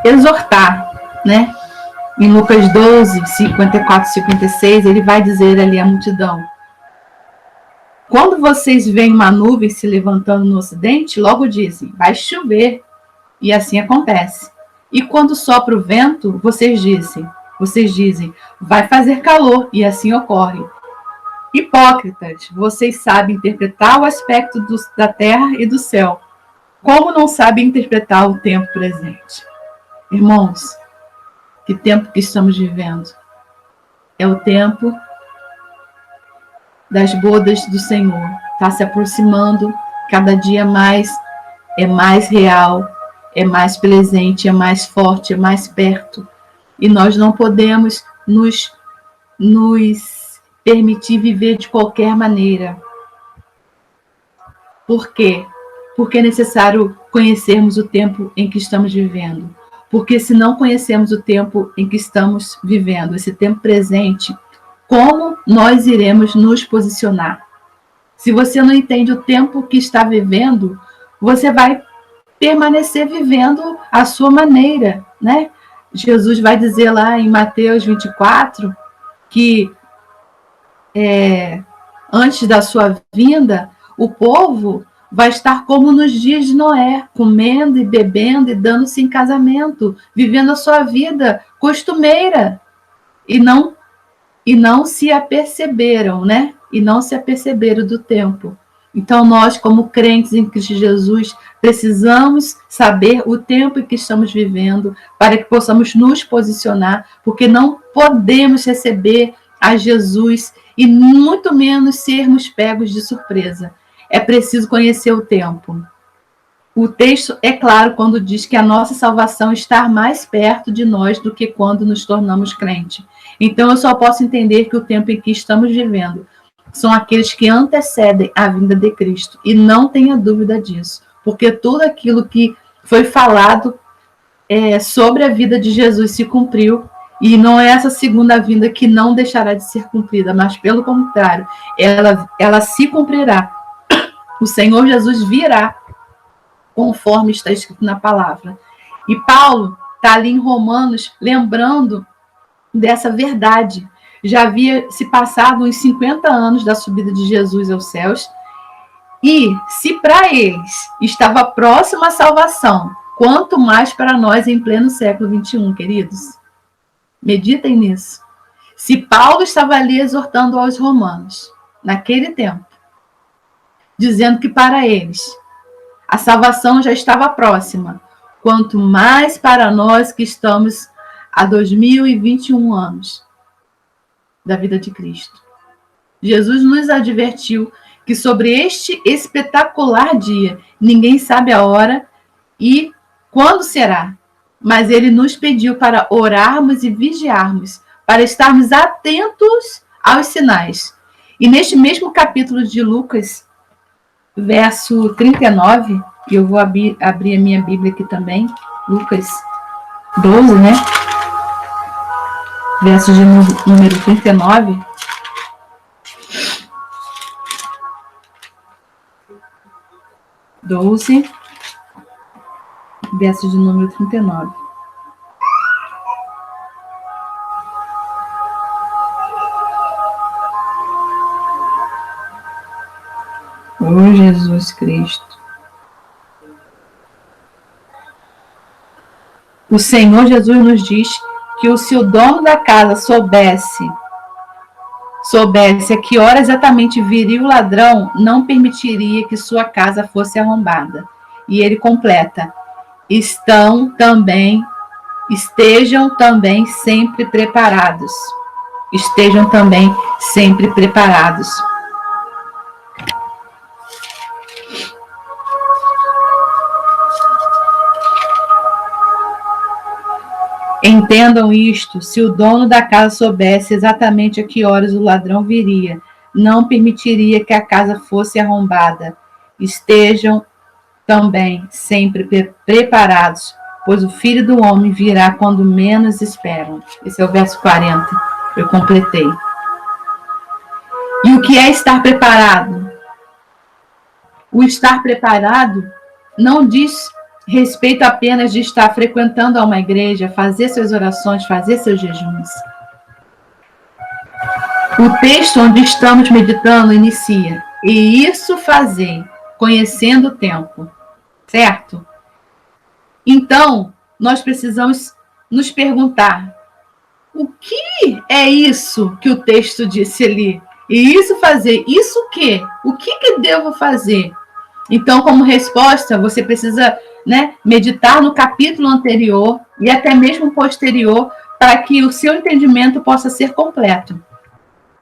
exortar, né? Em Lucas 12, 54, 56, ele vai dizer ali à multidão: quando vocês veem uma nuvem se levantando no ocidente, logo dizem, vai chover. E assim acontece. E quando sopra o vento, vocês dizem, vai fazer calor. E assim ocorre. Hipócritas, vocês sabem interpretar o aspecto da terra e do céu. Como não sabem interpretar o tempo presente? Irmãos, que tempo que estamos vivendo? É o tempo das bodas do Senhor. Está se aproximando cada dia mais, é mais real, é mais presente, é mais forte, é mais perto. E nós não podemos nos permitir viver de qualquer maneira. Por quê? Porque é necessário conhecermos o tempo em que estamos vivendo. porque se não conhecemos o tempo em que estamos vivendo, esse tempo presente, como nós iremos nos posicionar? Se você não entende o tempo que está vivendo, você vai permanecer vivendo a sua maneira, né? Jesus vai dizer lá em Mateus 24 que antes da sua vinda, o povo vai estar como nos dias de Noé, comendo e bebendo e dando-se em casamento, vivendo a sua vida costumeira, e não se aperceberam, né? E não se aperceberam do tempo. Então, nós, como crentes em Cristo Jesus, precisamos saber o tempo em que estamos vivendo para que possamos nos posicionar, porque não podemos receber a Jesus e muito menos sermos pegos de surpresa. É preciso conhecer o tempo. O texto é claro quando diz que a nossa salvação está mais perto de nós do que quando nos tornamos crente. Então, eu só posso entender que o tempo em que estamos vivendo são aqueles que antecedem a vinda de Cristo. E não tenha dúvida disso, porque tudo aquilo que foi falado sobre a vida de Jesus se cumpriu, e não é essa segunda vinda que não deixará de ser cumprida, mas pelo contrário, ela se cumprirá. O Senhor Jesus virá, conforme está escrito na palavra. E Paulo está ali em Romanos, lembrando dessa verdade. Já havia se passado uns 50 anos da subida de Jesus aos céus, e se para eles estava próxima a salvação, quanto mais para nós em pleno século XXI, queridos? Meditem nisso. Se Paulo estava ali exortando aos romanos, naquele tempo, dizendo que para eles a salvação já estava próxima, quanto mais para nós que estamos há 2021 anos da vida de Cristo. Jesus nos advertiu que sobre este espetacular dia, ninguém sabe a hora e quando será, mas ele nos pediu para orarmos e vigiarmos, para estarmos atentos aos sinais. E neste mesmo capítulo de Lucas, verso 39, e eu vou abrir a minha Bíblia aqui também, Lucas 12, né? Verso de número 39. Verso de número 39. Oh, Jesus Cristo. O Senhor Jesus nos diz que se o dono da casa soubesse a que hora exatamente viria o ladrão, não permitiria que sua casa fosse arrombada. E ele completa: estejam também sempre preparados. Estejam também sempre preparados. Entendam isto: se o dono da casa soubesse exatamente a que horas o ladrão viria, não permitiria que a casa fosse arrombada. Estejam também sempre preparados, pois o Filho do Homem virá quando menos esperam. Esse é o verso 40, eu completei. E o que é estar preparado? O estar preparado não diz respeito apenas de estar frequentando uma igreja, fazer suas orações, fazer seus jejuns. O texto onde estamos meditando inicia: e isso fazer, conhecendo o tempo. Certo? Então, nós precisamos nos perguntar: o que é isso que o texto disse ali? E isso fazer, isso o quê? O que devo fazer? Então, como resposta, você precisa, meditar no capítulo anterior e até mesmo posterior, para que o seu entendimento possa ser completo.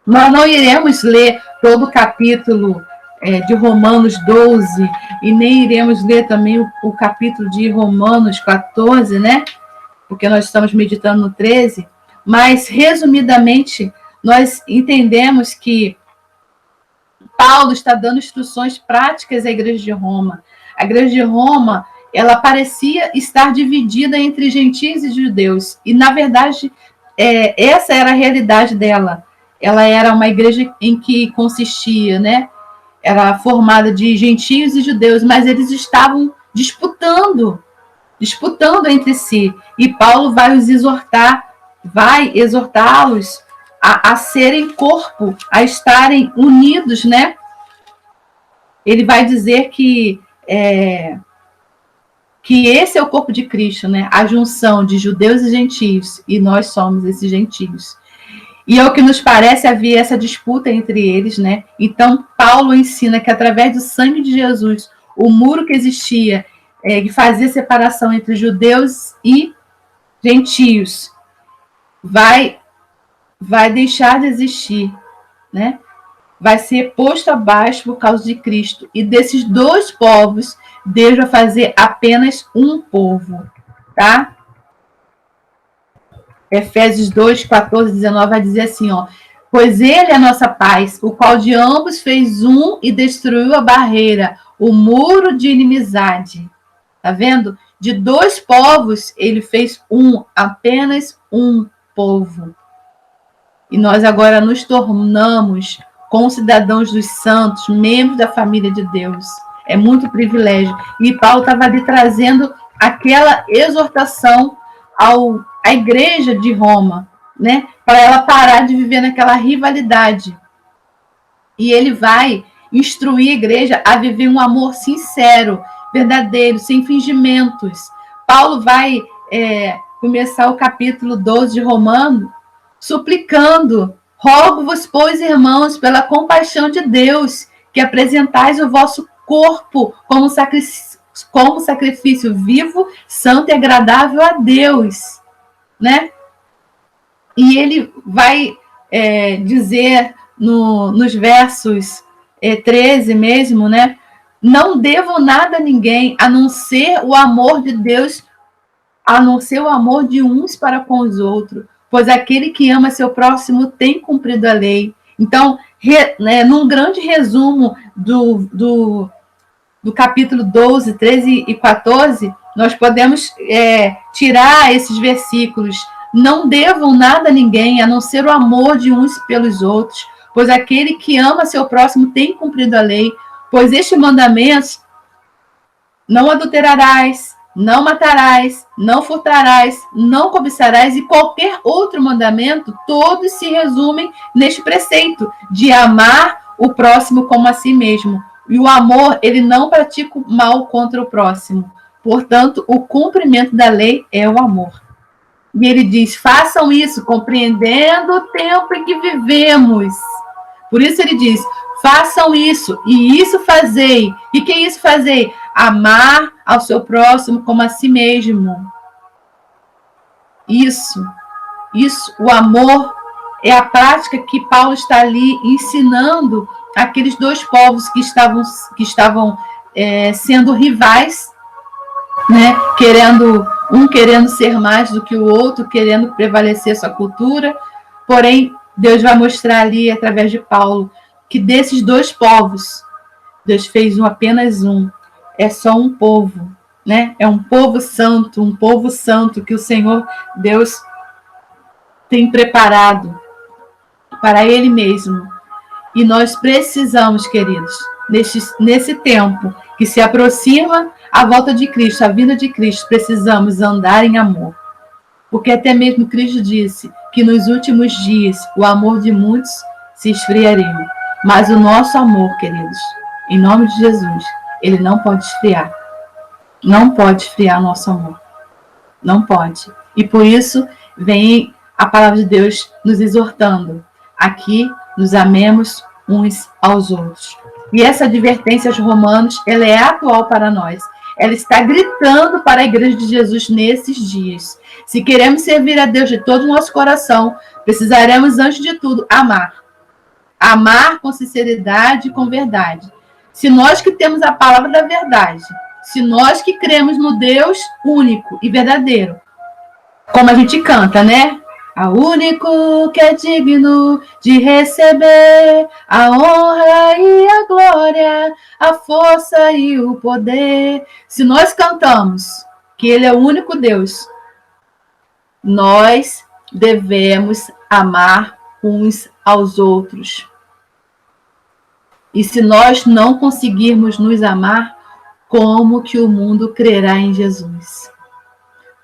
Nós não iremos ler todo o capítulo de Romanos 12, e nem iremos ler também o capítulo de Romanos 14, porque nós estamos meditando no 13, mas, resumidamente, nós entendemos que Paulo está dando instruções práticas à igreja de Roma. A igreja de Roma ela parecia estar dividida entre gentios e judeus. E, na verdade, essa era a realidade dela. Ela era uma igreja em que consistia, né? Era formada de gentios e judeus, mas eles estavam disputando entre si. E Paulo vai os exortar, vai exortá-los a serem corpo, a estarem unidos, né? Ele vai dizer que esse é o corpo de Cristo, né? A junção de judeus e gentios, e nós somos esses gentios. E é o que nos parece havia essa disputa entre eles, né? Então, Paulo ensina que através do sangue de Jesus, o muro que existia, que fazia separação entre judeus e gentios, vai deixar de existir, né? Vai ser posto abaixo por causa de Cristo. E desses dois povos, Deus vai fazer apenas um povo, tá? Efésios 2, 14, 19 vai dizer assim, ó: pois ele é a nossa paz, o qual de ambos fez um e destruiu a barreira, o muro de inimizade. Tá vendo? De dois povos, ele fez apenas um povo. E nós agora nos tornamos concidadãos dos santos, membros da família de Deus. É muito privilégio. E Paulo estava ali trazendo aquela exortação à igreja de Roma, né? Para ela parar de viver naquela rivalidade. E ele vai instruir a igreja a viver um amor sincero, verdadeiro, sem fingimentos. Paulo vai começar o capítulo 12 de Romanos suplicando: rogo-vos, pois, irmãos, pela compaixão de Deus, que apresentais o vosso corpo como sacrifício vivo, santo e agradável a Deus, né? E ele vai dizer nos versos 13 mesmo, né? Não devo nada a ninguém, a não ser o amor de Deus, a não ser o amor de uns para com os outros, pois aquele que ama seu próximo tem cumprido a lei. Então, num grande resumo do capítulo 12, 13 e 14, nós podemos tirar esses versículos. Não devam nada a ninguém, a não ser o amor de uns pelos outros, pois aquele que ama seu próximo tem cumprido a lei. Pois este mandamento: não adulterarás, não matarás, não furtarás, não cobiçarás, e qualquer outro mandamento, todos se resumem neste preceito de amar o próximo como a si mesmo. E o amor, ele não pratica o mal contra o próximo. Portanto, o cumprimento da lei é o amor. E ele diz: façam isso, compreendendo o tempo em que vivemos. Por isso ele diz: façam isso, e isso fazei. E que isso fazei? Amar ao seu próximo como a si mesmo. Isso, o amor é a prática que Paulo está ali ensinando aqueles dois povos que estavam sendo rivais, né? Querendo ser mais do que o outro, querendo prevalecer sua cultura. Porém, Deus vai mostrar ali, através de Paulo, que desses dois povos, Deus fez apenas um. É só um povo, né? É um povo santo que o Senhor Deus tem preparado para Ele mesmo. E nós precisamos, queridos, nesse tempo que se aproxima a volta de Cristo, a vinda de Cristo, precisamos andar em amor. Porque até mesmo Cristo disse que nos últimos dias o amor de muitos se esfriaria. Mas o nosso amor, queridos, em nome de Jesus, ele não pode esfriar. Não pode esfriar o nosso amor. Não pode. E por isso vem a palavra de Deus nos exortando. Aqui nos amemos uns aos outros. E essa advertência aos romanos, ela é atual para nós. Ela está gritando para a igreja de Jesus nesses dias. Se queremos servir a Deus de todo o nosso coração, precisaremos, antes de tudo, amar. Amar com sinceridade e com verdade. Se nós que temos a palavra da verdade, se nós que cremos no Deus único e verdadeiro, como a gente canta, né? ao único que é digno de receber a honra e a glória, a força e o poder. Se nós cantamos que Ele é o único Deus, nós devemos amar uns aos outros. E se nós não conseguirmos nos amar, como que o mundo crerá em Jesus?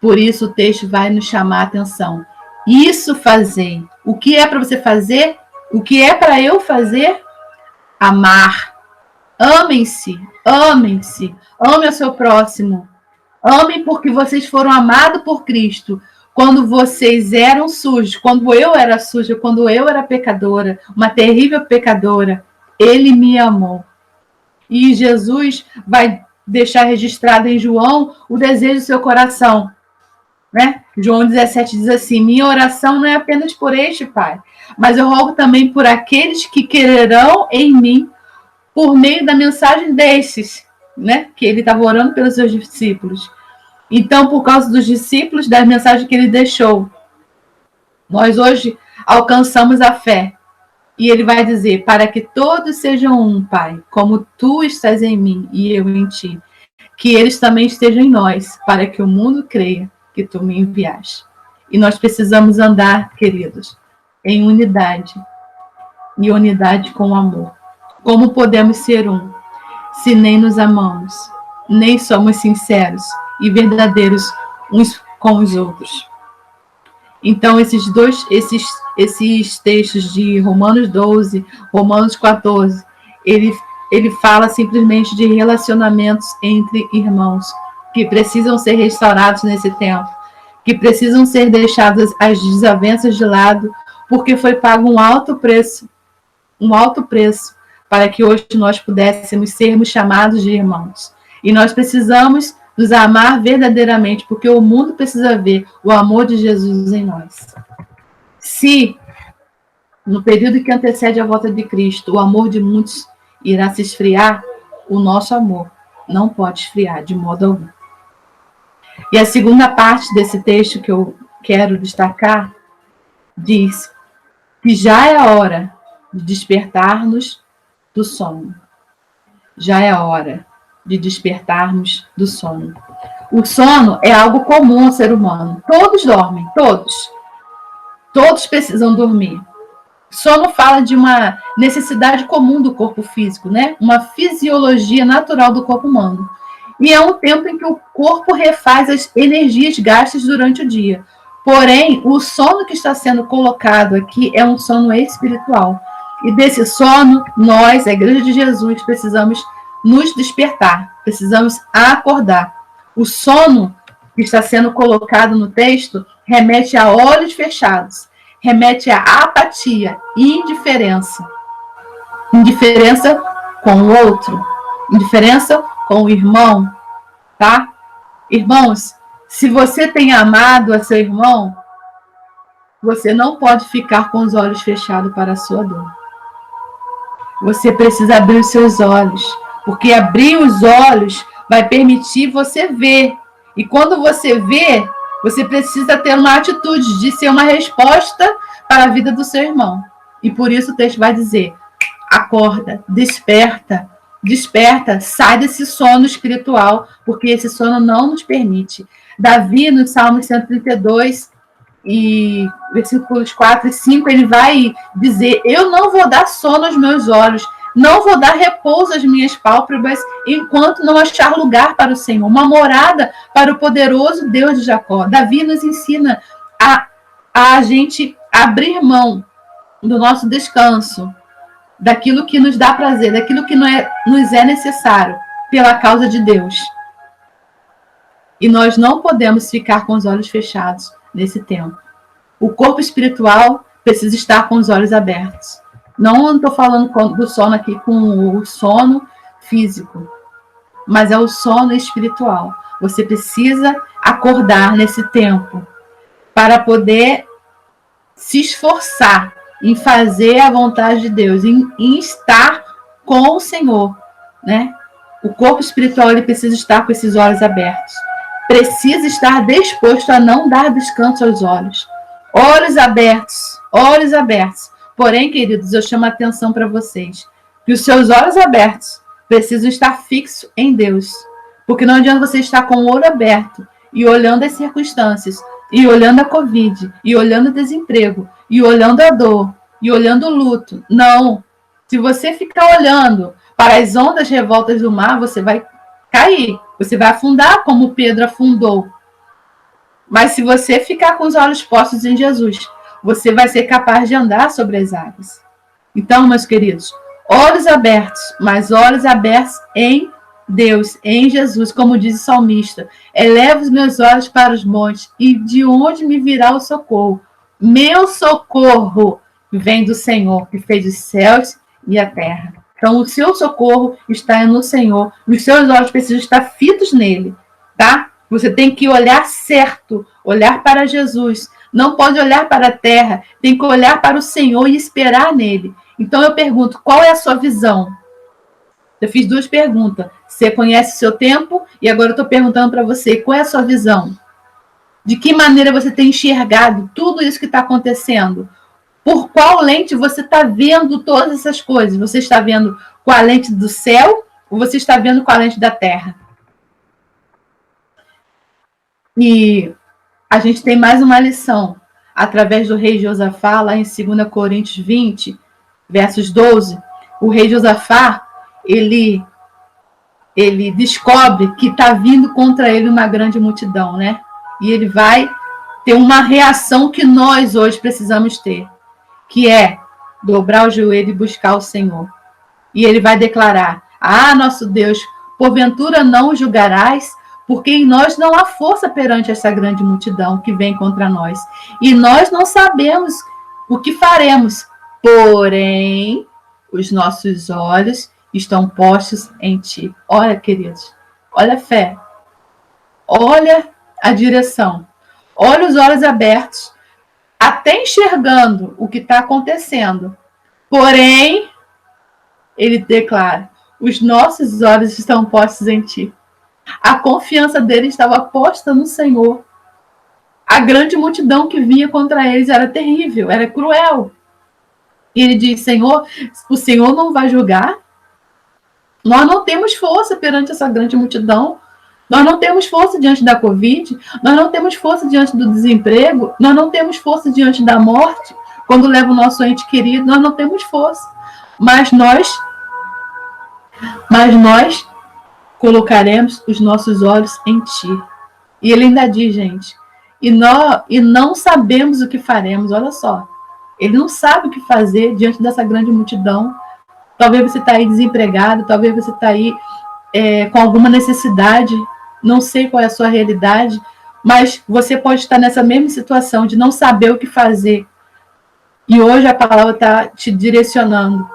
Por isso o texto vai nos chamar a atenção. Isso fazei. O que é para você fazer? O que é para eu fazer? Amar. Amem-se, amem-se, ame o seu próximo. Amem porque vocês foram amados por Cristo. Quando vocês eram sujos, quando eu era suja, quando eu era pecadora, uma terrível pecadora, Ele me amou. E Jesus vai deixar registrado em João o desejo do seu coração. Né? João 17 diz assim: minha oração não é apenas por este, Pai, mas eu rogo também por aqueles que quererão em mim por meio da mensagem destes, né? Que ele estava orando pelos seus discípulos. Então, por causa dos discípulos, da mensagem que ele deixou, nós hoje alcançamos a fé. E ele vai dizer: para que todos sejam um, Pai, como tu estás em mim e eu em ti, que eles também estejam em nós, para que o mundo creia que tu me enviaste. E nós precisamos andar, queridos, em unidade, e unidade com amor. Como podemos ser um, se nem nos amamos, nem somos sinceros e verdadeiros uns com os outros? Então, esses textos de Romanos 12, Romanos 14, ele fala simplesmente de relacionamentos entre irmãos, que precisam ser restaurados nesse tempo, que precisam ser deixadas as desavenças de lado, porque foi pago um alto preço, para que hoje nós pudéssemos sermos chamados de irmãos. E nós precisamos nos amar verdadeiramente, porque o mundo precisa ver o amor de Jesus em nós. Se, no período que antecede a volta de Cristo, o amor de muitos irá se esfriar, o nosso amor não pode esfriar de modo algum. E a segunda parte desse texto que eu quero destacar diz que já é a hora de despertar-nos do sono. Já é a hora de despertarmos do sono. O sono é algo comum ao ser humano. Todos dormem, todos. Todos precisam dormir. Sono fala de uma necessidade comum do corpo físico, né? Uma fisiologia natural do corpo humano. E é um tempo em que o corpo refaz as energias gastas durante o dia. Porém, o sono que está sendo colocado aqui é um sono espiritual. E desse sono, nós, a Igreja de Jesus, precisamos nos despertar, precisamos acordar. O sono que está sendo colocado no texto remete a olhos fechados, remete a apatia e indiferença. Indiferença com o outro, indiferença com o irmão, tá? Irmãos, se você tem amado a seu irmão, você não pode ficar com os olhos fechados para a sua dor. Você precisa abrir os seus olhos, porque abrir os olhos vai permitir você ver. E quando você vê, você precisa ter uma atitude de ser uma resposta para a vida do seu irmão. E por isso o texto vai dizer: acorda, desperta, desperta, sai desse sono espiritual, porque esse sono não nos permite. Davi, no Salmo 132, e versículos 4 e 5, ele vai dizer: eu não vou dar sono aos meus olhos, não vou dar repouso às minhas pálpebras, enquanto não achar lugar para o Senhor, uma morada para o poderoso Deus de Jacó. Davi nos ensina a gente abrir mão do nosso descanso, daquilo que nos dá prazer, daquilo que nos é necessário pela causa de Deus. E nós não podemos ficar com os olhos fechados nesse tempo. O corpo espiritual precisa estar com os olhos abertos. Não estou falando do sono aqui com o sono físico, mas é o sono espiritual. Você precisa acordar nesse tempo para poder se esforçar em fazer a vontade de Deus, em estar com o Senhor, né? O corpo espiritual ele precisa estar com esses olhos abertos. Precisa estar disposto a não dar descanso aos olhos. Olhos abertos, olhos abertos. Porém, queridos, eu chamo a atenção para vocês que os seus olhos abertos precisam estar fixos em Deus. Porque não adianta você estar com o olho aberto e olhando as circunstâncias, e olhando a Covid, e olhando o desemprego, e olhando a dor, e olhando o luto. Não. Se você ficar olhando para as ondas revoltas do mar, você vai cair, você vai afundar como Pedro afundou. Mas se você ficar com os olhos postos em Jesus, você vai ser capaz de andar sobre as águas. Então, meus queridos, olhos abertos, mas olhos abertos em Deus, em Jesus, como diz o salmista. Eleva os meus olhos para os montes, e de onde me virá o socorro? Meu socorro vem do Senhor, que fez os céus e a terra. Então, o seu socorro está no Senhor. Os seus olhos precisam estar fitos nele, tá? Você tem que olhar certo, olhar para Jesus. Não pode olhar para a terra, tem que olhar para o Senhor e esperar nele. Então, eu pergunto, qual é a sua visão? Eu fiz 2 perguntas. Você conhece o seu tempo? E agora eu estou perguntando para você, qual é a sua visão? De que maneira você tem enxergado tudo isso que está acontecendo? Por qual lente você está vendo todas essas coisas? Você está vendo com a lente do céu ou você está vendo com a lente da terra? E a gente tem mais uma lição através do rei Josafá, lá em 2 Coríntios 20, versos 12. O rei Josafá, ele descobre que está vindo contra ele uma grande multidão, né? E ele vai ter uma reação que nós hoje precisamos ter, que é dobrar o joelho e buscar o Senhor. E ele vai declarar: ah, nosso Deus, porventura não o julgarás, porque em nós não há força perante essa grande multidão que vem contra nós. E nós não sabemos o que faremos, porém, os nossos olhos estão postos em ti. Olha, queridos, olha a fé, olha a direção, olha os olhos abertos, até enxergando o que está acontecendo. Porém, ele declara: os nossos olhos estão postos em ti. A confiança dele estava posta no Senhor. A grande multidão que vinha contra eles era terrível, era cruel. E ele diz: Senhor, o Senhor não vai julgar? Nós não temos força perante essa grande multidão. Nós não temos força diante da Covid. Nós não temos força diante do desemprego. Nós não temos força diante da morte. Quando leva o nosso ente querido, nós não temos força. Mas nós colocaremos os nossos olhos em ti. E ele ainda diz, gente, e não sabemos o que faremos. Olha só, ele não sabe o que fazer diante dessa grande multidão. Talvez você está aí desempregado, talvez você está aí com alguma necessidade, não sei qual é a sua realidade, mas você pode estar nessa mesma situação de não saber o que fazer. E hoje a palavra está te direcionando.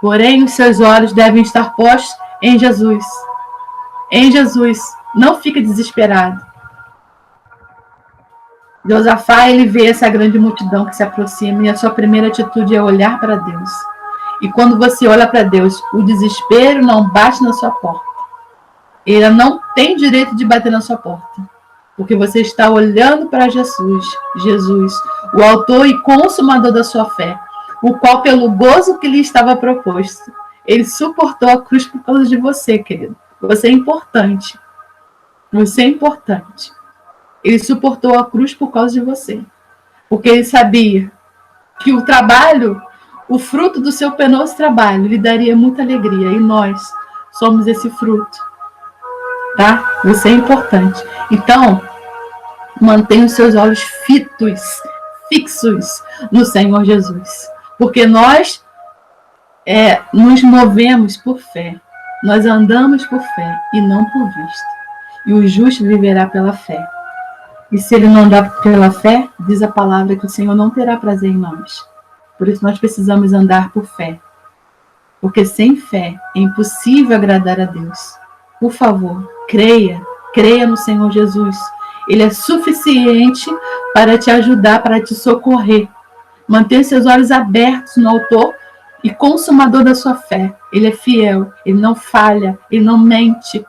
Porém, os seus olhos devem estar postos em Jesus. Em Jesus. Não fique desesperado. Josafá, ele vê essa grande multidão que se aproxima e a sua primeira atitude é olhar para Deus. E quando você olha para Deus, o desespero não bate na sua porta. Ele não tem direito de bater na sua porta. Porque você está olhando para Jesus. Jesus, o autor e consumador da sua fé, o qual, pelo gozo que lhe estava proposto, ele suportou a cruz por causa de você, querido. Você é importante. Você é importante. Ele suportou a cruz por causa de você. Porque ele sabia que o trabalho, o fruto do seu penoso trabalho, lhe daria muita alegria. E nós somos esse fruto. Tá? Você é importante. Então, mantenha os seus olhos fixos no Senhor Jesus. Porque nós nos movemos por fé. Nós andamos por fé e não por vista. E o justo viverá pela fé. E se ele não andar pela fé, diz a palavra que o Senhor não terá prazer em nós. Por isso nós precisamos andar por fé. Porque sem fé é impossível agradar a Deus. Por favor, creia no Senhor Jesus. Ele é suficiente para te ajudar, para te socorrer. Mantenha seus olhos abertos no autor e consumador da sua fé. Ele é fiel, ele não falha, ele não mente,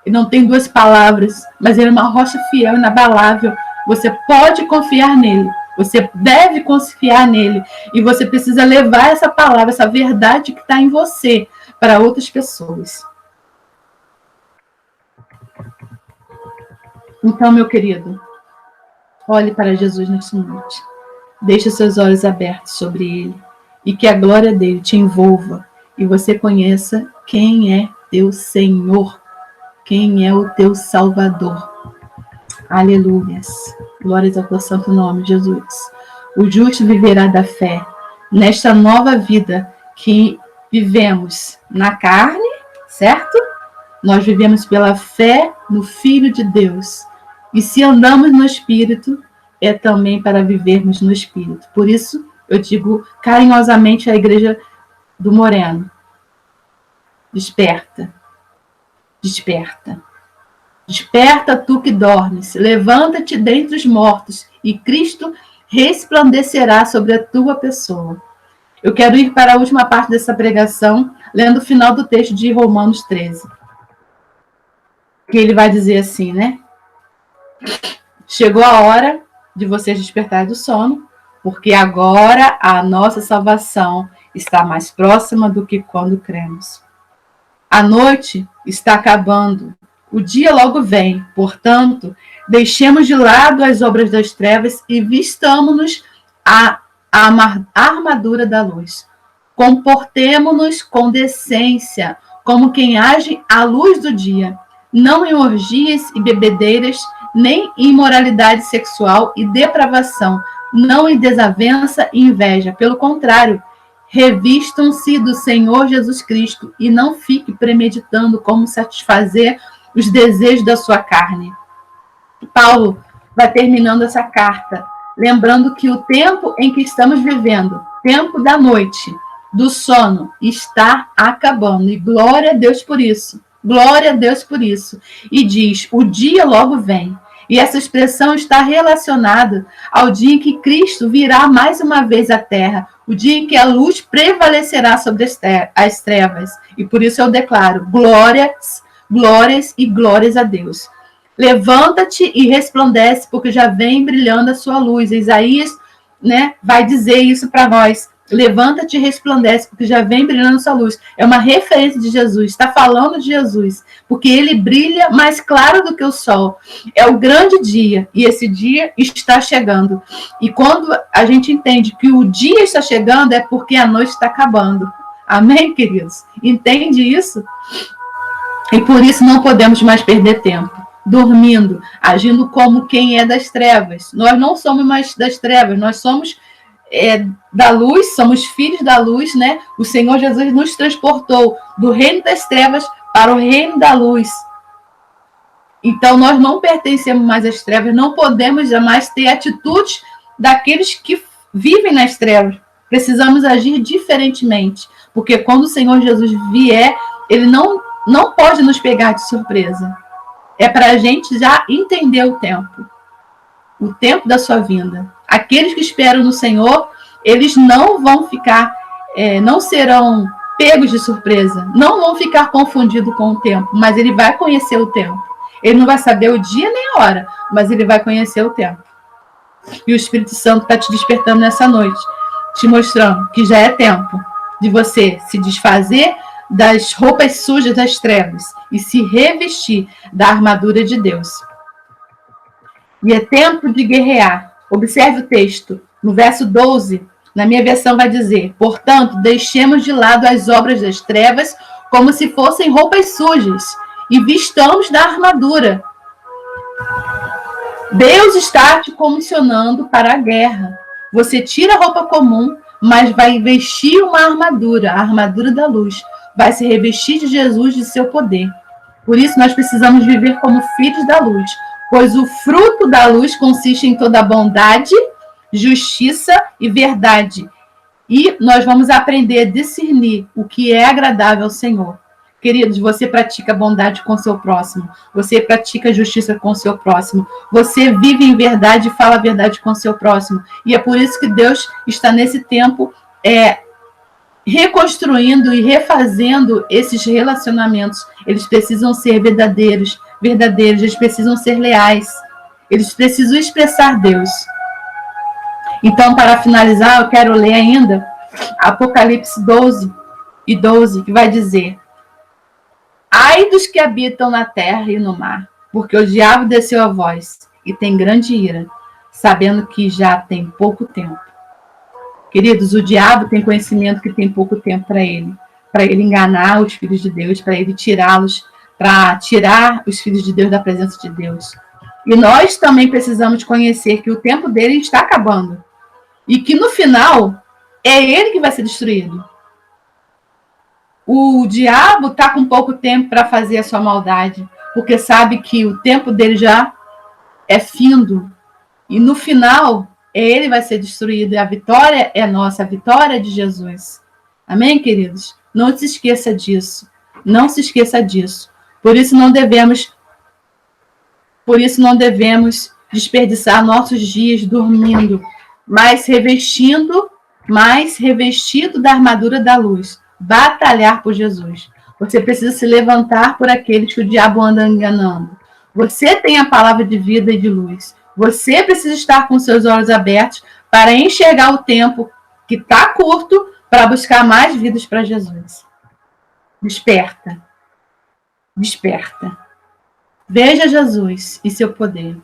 ele não tem 2 palavras, mas ele é uma rocha fiel, inabalável. Você pode confiar nele, Você deve confiar nele. E você precisa levar essa palavra, essa verdade que está em você, para outras pessoas. Então, meu querido, olhe para Jesus neste noite. Deixe seus olhos abertos sobre ele. E que a glória dele te envolva. E você conheça quem é teu Senhor. Quem é o teu Salvador. Aleluias. Glórias ao teu santo nome, Jesus. O justo viverá da fé. Nesta nova vida que vivemos na carne, certo? Nós vivemos pela fé no Filho de Deus. E se andamos no Espírito, é também para vivermos no Espírito. Por isso, eu digo carinhosamente à igreja do Moreno. Desperta. Desperta. Desperta tu que dormes, levanta-te dentre os mortos, e Cristo resplandecerá sobre a tua pessoa. Eu quero ir para a última parte dessa pregação, lendo o final do texto de Romanos 13. Que ele vai dizer assim, né? Chegou a hora de vocês despertarem do sono, porque agora a nossa salvação está mais próxima do que quando cremos. A noite está acabando. O dia logo vem, portanto, deixemos de lado as obras das trevas e vistamo-nos a armadura da luz. Comportemo-nos com decência, como quem age à luz do dia, não em orgias e bebedeiras, nem em imoralidade sexual e depravação, não em desavença e inveja. Pelo contrário, revistam-se do Senhor Jesus Cristo e não fique premeditando como satisfazer os desejos da sua carne. Paulo vai terminando essa carta, lembrando que o tempo em que estamos vivendo, tempo da noite, do sono, está acabando. E glória a Deus por isso. Glória a Deus por isso. E diz, o dia logo vem. E essa expressão está relacionada ao dia em que Cristo virá mais uma vez à terra, o dia em que a luz prevalecerá sobre as trevas. E por isso eu declaro, glórias e glórias a Deus. Levanta-te e resplandece, porque já vem brilhando a sua luz. Isaías, vai dizer isso para nós. Levanta-te e resplandece, porque já vem brilhando a sua luz. É uma referência de Jesus, está falando de Jesus, porque ele brilha mais claro do que o sol. É o grande dia, e esse dia está chegando. E quando a gente entende que o dia está chegando, é porque a noite está acabando. Amém, queridos? Entende isso? E por isso não podemos mais perder tempo, dormindo, agindo como quem é das trevas. Nós não somos mais das trevas, nós somos da luz, somos filhos da luz, né? O Senhor Jesus nos transportou do reino das trevas para o reino da luz. Então nós não pertencemos mais às trevas, não podemos jamais ter atitudes daqueles que vivem nas trevas. Precisamos agir diferentemente, porque quando o Senhor Jesus vier, ele não pode nos pegar de surpresa. É para a gente já entender o tempo da sua vinda. Aqueles que esperam no Senhor, eles não vão ficar, não serão pegos de surpresa, não vão ficar confundidos com o tempo, mas ele vai conhecer o tempo. Ele não vai saber o dia nem a hora, mas ele vai conhecer o tempo. E o Espírito Santo está te despertando nessa noite, te mostrando que já é tempo de você se desfazer das roupas sujas das trevas e se revestir da armadura de Deus. E é tempo de guerrear. Observe o texto. No verso 12, na minha versão vai dizer, portanto, deixemos de lado as obras das trevas como se fossem roupas sujas e vistamos da armadura. Deus está te comissionando para a guerra. Você tira a roupa comum, mas vai vestir uma armadura, a armadura da luz. Vai se revestir de Jesus, de seu poder. Por isso, nós precisamos viver como filhos da luz, pois o fruto da luz consiste em toda bondade, justiça e verdade. E nós vamos aprender a discernir o que é agradável ao Senhor. Queridos, você pratica bondade com o seu próximo, você pratica justiça com o seu próximo, você vive em verdade e fala a verdade com o seu próximo. E é por isso que Deus está nesse tempo reconstruindo e refazendo esses relacionamentos. Eles precisam ser verdadeiros, eles precisam ser leais, eles precisam expressar Deus. Então, para finalizar, eu quero ler ainda Apocalipse 12:12, que vai dizer: ai dos que habitam na terra e no mar, porque o diabo desceu a vós e tem grande ira, sabendo que já tem pouco tempo. Queridos, o diabo tem conhecimento que tem pouco tempo para ele enganar os filhos de Deus, para ele tirá-los, para tirar os filhos de Deus da presença de Deus. E nós também precisamos conhecer que o tempo dele está acabando e que no final é ele que vai ser destruído. O diabo está com pouco tempo para fazer a sua maldade, porque sabe que o tempo dele já é findo. E no final, ele vai ser destruído. E a vitória é nossa, a vitória é de Jesus. Amém, queridos? Não se esqueça disso. Não se esqueça disso. Por isso não devemos desperdiçar nossos dias dormindo, mas revestido da armadura da luz. Batalhar por Jesus. Você precisa se levantar por aqueles que o diabo anda enganando. Você tem a palavra de vida e de luz. Você precisa estar com seus olhos abertos para enxergar o tempo que está curto para buscar mais vidas para Jesus. Desperta. Desperta. Veja Jesus e seu poder.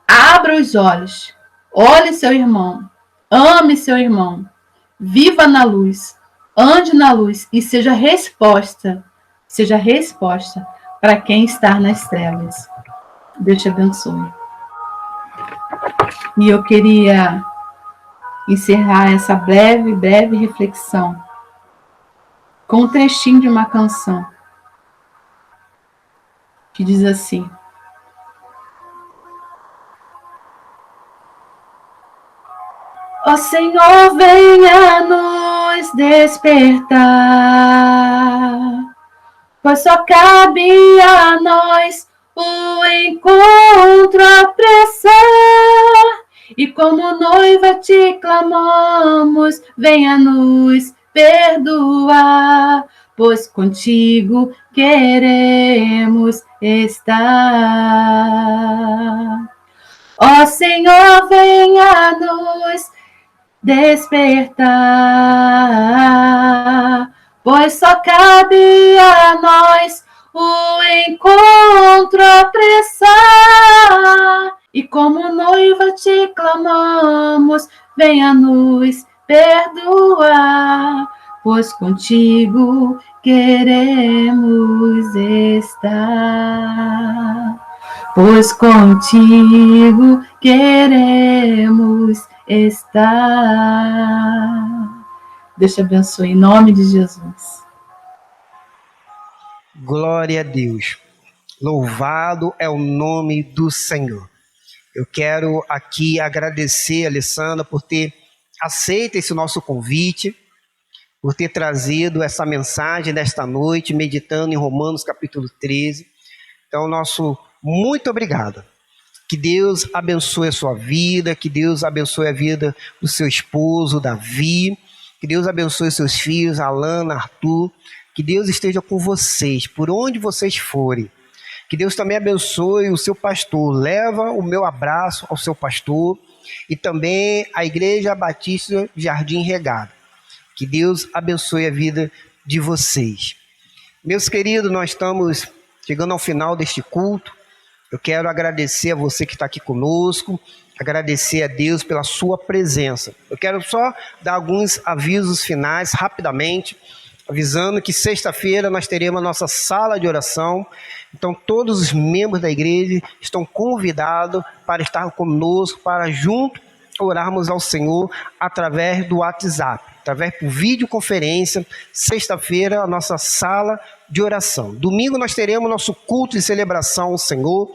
Abra os olhos. Olhe seu irmão. Ame seu irmão. Viva na luz. Ande na luz e seja resposta para quem está nas trevas. Deus te abençoe. E eu queria encerrar essa breve reflexão com um trechinho de uma canção que diz assim: ó Senhor, venha nos despertar, pois só cabe a nós o encontro apressar. E como noiva te clamamos, venha nos perdoar, pois contigo queremos estar. Ó Senhor, venha nos despertar, pois só cabe a nós o encontro apressar. E como noiva te clamamos, venha nos perdoar, pois contigo queremos estar. Pois contigo queremos estar. Deus te abençoe em nome de Jesus. Glória a Deus. Louvado é o nome do Senhor. Eu quero aqui agradecer a Alessandra por ter aceito esse nosso convite, por ter trazido essa mensagem desta noite, meditando em Romanos capítulo 13. Então, nosso muito obrigado. Que Deus abençoe a sua vida, que Deus abençoe a vida do seu esposo, Davi, que Deus abençoe seus filhos, Alana, Arthur, que Deus esteja com vocês, por onde vocês forem. Que Deus também abençoe o seu pastor. Leva o meu abraço ao seu pastor e também a Igreja Batista Jardim Regado. Que Deus abençoe a vida de vocês. Meus queridos, nós estamos chegando ao final deste culto. Eu quero agradecer a você que está aqui conosco, agradecer a Deus pela sua presença. Eu quero só dar alguns avisos finais rapidamente, avisando que sexta-feira nós teremos a nossa sala de oração. Então todos os membros da igreja estão convidados para estar conosco, para junto orarmos ao Senhor através do WhatsApp, através por videoconferência. Sexta-feira a nossa sala de oração. Domingo nós teremos nosso culto de celebração ao Senhor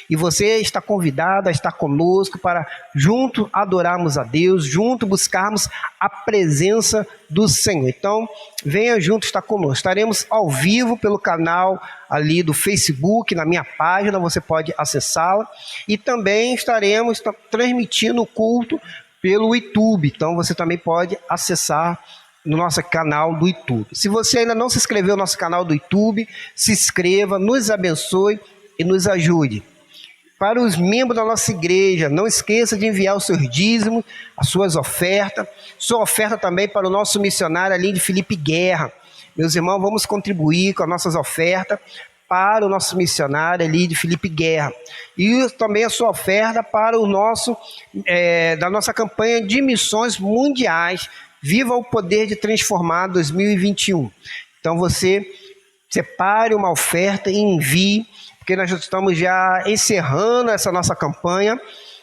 e você está convidado a estar conosco para junto adorarmos a Deus, junto buscarmos a presença do Senhor. Então venha junto estar conosco. Estaremos ao vivo pelo canal ali do Facebook, na minha página, você pode acessá-la, e também estaremos transmitindo o culto pelo YouTube, então você também pode acessar no nosso canal do YouTube. Se você ainda não se inscreveu no nosso canal do YouTube, se inscreva, nos abençoe e nos ajude. Para os membros da nossa igreja, não esqueça de enviar os seus dízimos, as suas ofertas, sua oferta também para o nosso missionário ali de Felipe Guerra. Meus irmãos, vamos contribuir com as nossas ofertas para o nosso missionário ali de Felipe Guerra. E também a sua oferta para o nosso, da nossa campanha de missões mundiais. Viva o poder de transformar 2021. Então você separe uma oferta e envie, porque nós estamos já encerrando essa nossa campanha.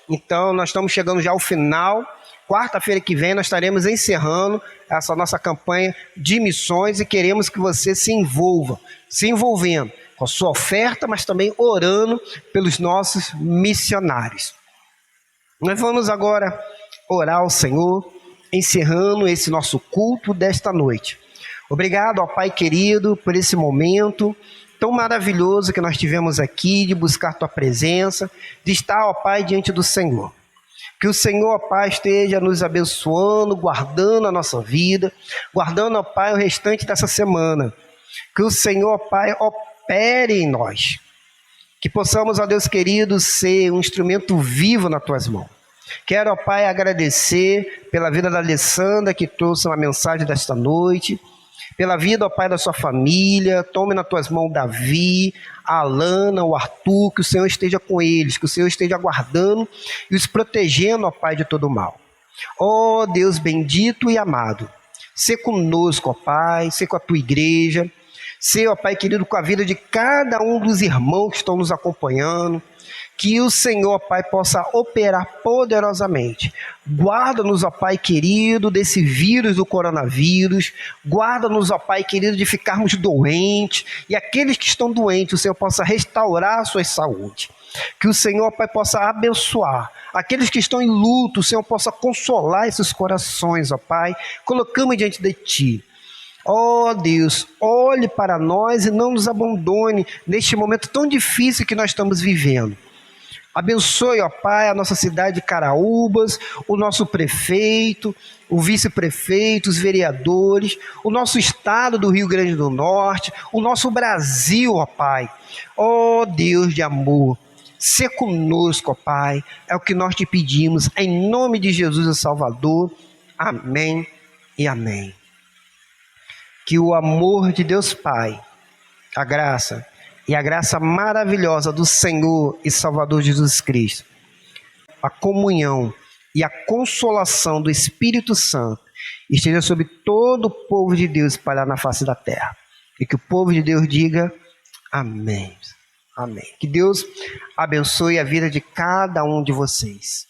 Então nós estamos chegando já ao final. Quarta-feira que vem nós estaremos encerrando essa nossa campanha de missões e queremos que você se envolvendo com a sua oferta, mas também orando pelos nossos missionários. Nós vamos agora orar ao Senhor, encerrando esse nosso culto desta noite. Obrigado, ó Pai querido, por esse momento tão maravilhoso que nós tivemos aqui, de buscar Tua presença, de estar, ó Pai, diante do Senhor. Que o Senhor, ó Pai, esteja nos abençoando, guardando a nossa vida, guardando, ó Pai, o restante dessa semana. Que o Senhor, ó Pai, opere em nós. Que possamos, ó Deus querido, ser um instrumento vivo nas Tuas mãos. Quero, ó Pai, agradecer pela vida da Alessandra, que trouxe uma mensagem desta noite. Pela vida, ó Pai, da sua família. Tome nas Tuas mãos Davi, a Alana, o Arthur, que o Senhor esteja com eles, que o Senhor esteja guardando e os protegendo, ó Pai, de todo mal. Ó Deus bendito e amado, sê conosco, ó Pai, sê com a Tua igreja, sê, ó Pai querido, com a vida de cada um dos irmãos que estão nos acompanhando. Que o Senhor, ó Pai, possa operar poderosamente. Guarda-nos, ó Pai querido, desse vírus do coronavírus. Guarda-nos, ó Pai querido, de ficarmos doentes. E aqueles que estão doentes, o Senhor possa restaurar a sua saúde. Que o Senhor, ó Pai, possa abençoar. Aqueles que estão em luto, o Senhor possa consolar esses corações, ó Pai. Colocamos diante de Ti. Ó Deus, olhe para nós e não nos abandone neste momento tão difícil que nós estamos vivendo. Abençoe, ó Pai, a nossa cidade de Caraúbas, o nosso prefeito, o vice-prefeito, os vereadores, o nosso estado do Rio Grande do Norte, o nosso Brasil, ó Pai. Ó Deus de amor, sê conosco, ó Pai, é o que nós te pedimos, em nome de Jesus, o Salvador. Amém e amém. Que o amor de Deus Pai, a graça e a graça maravilhosa do Senhor e Salvador Jesus Cristo, a comunhão e a consolação do Espírito Santo esteja sobre todo o povo de Deus espalhado na face da terra. E que o povo de Deus diga amém. Amém. Que Deus abençoe a vida de cada um de vocês.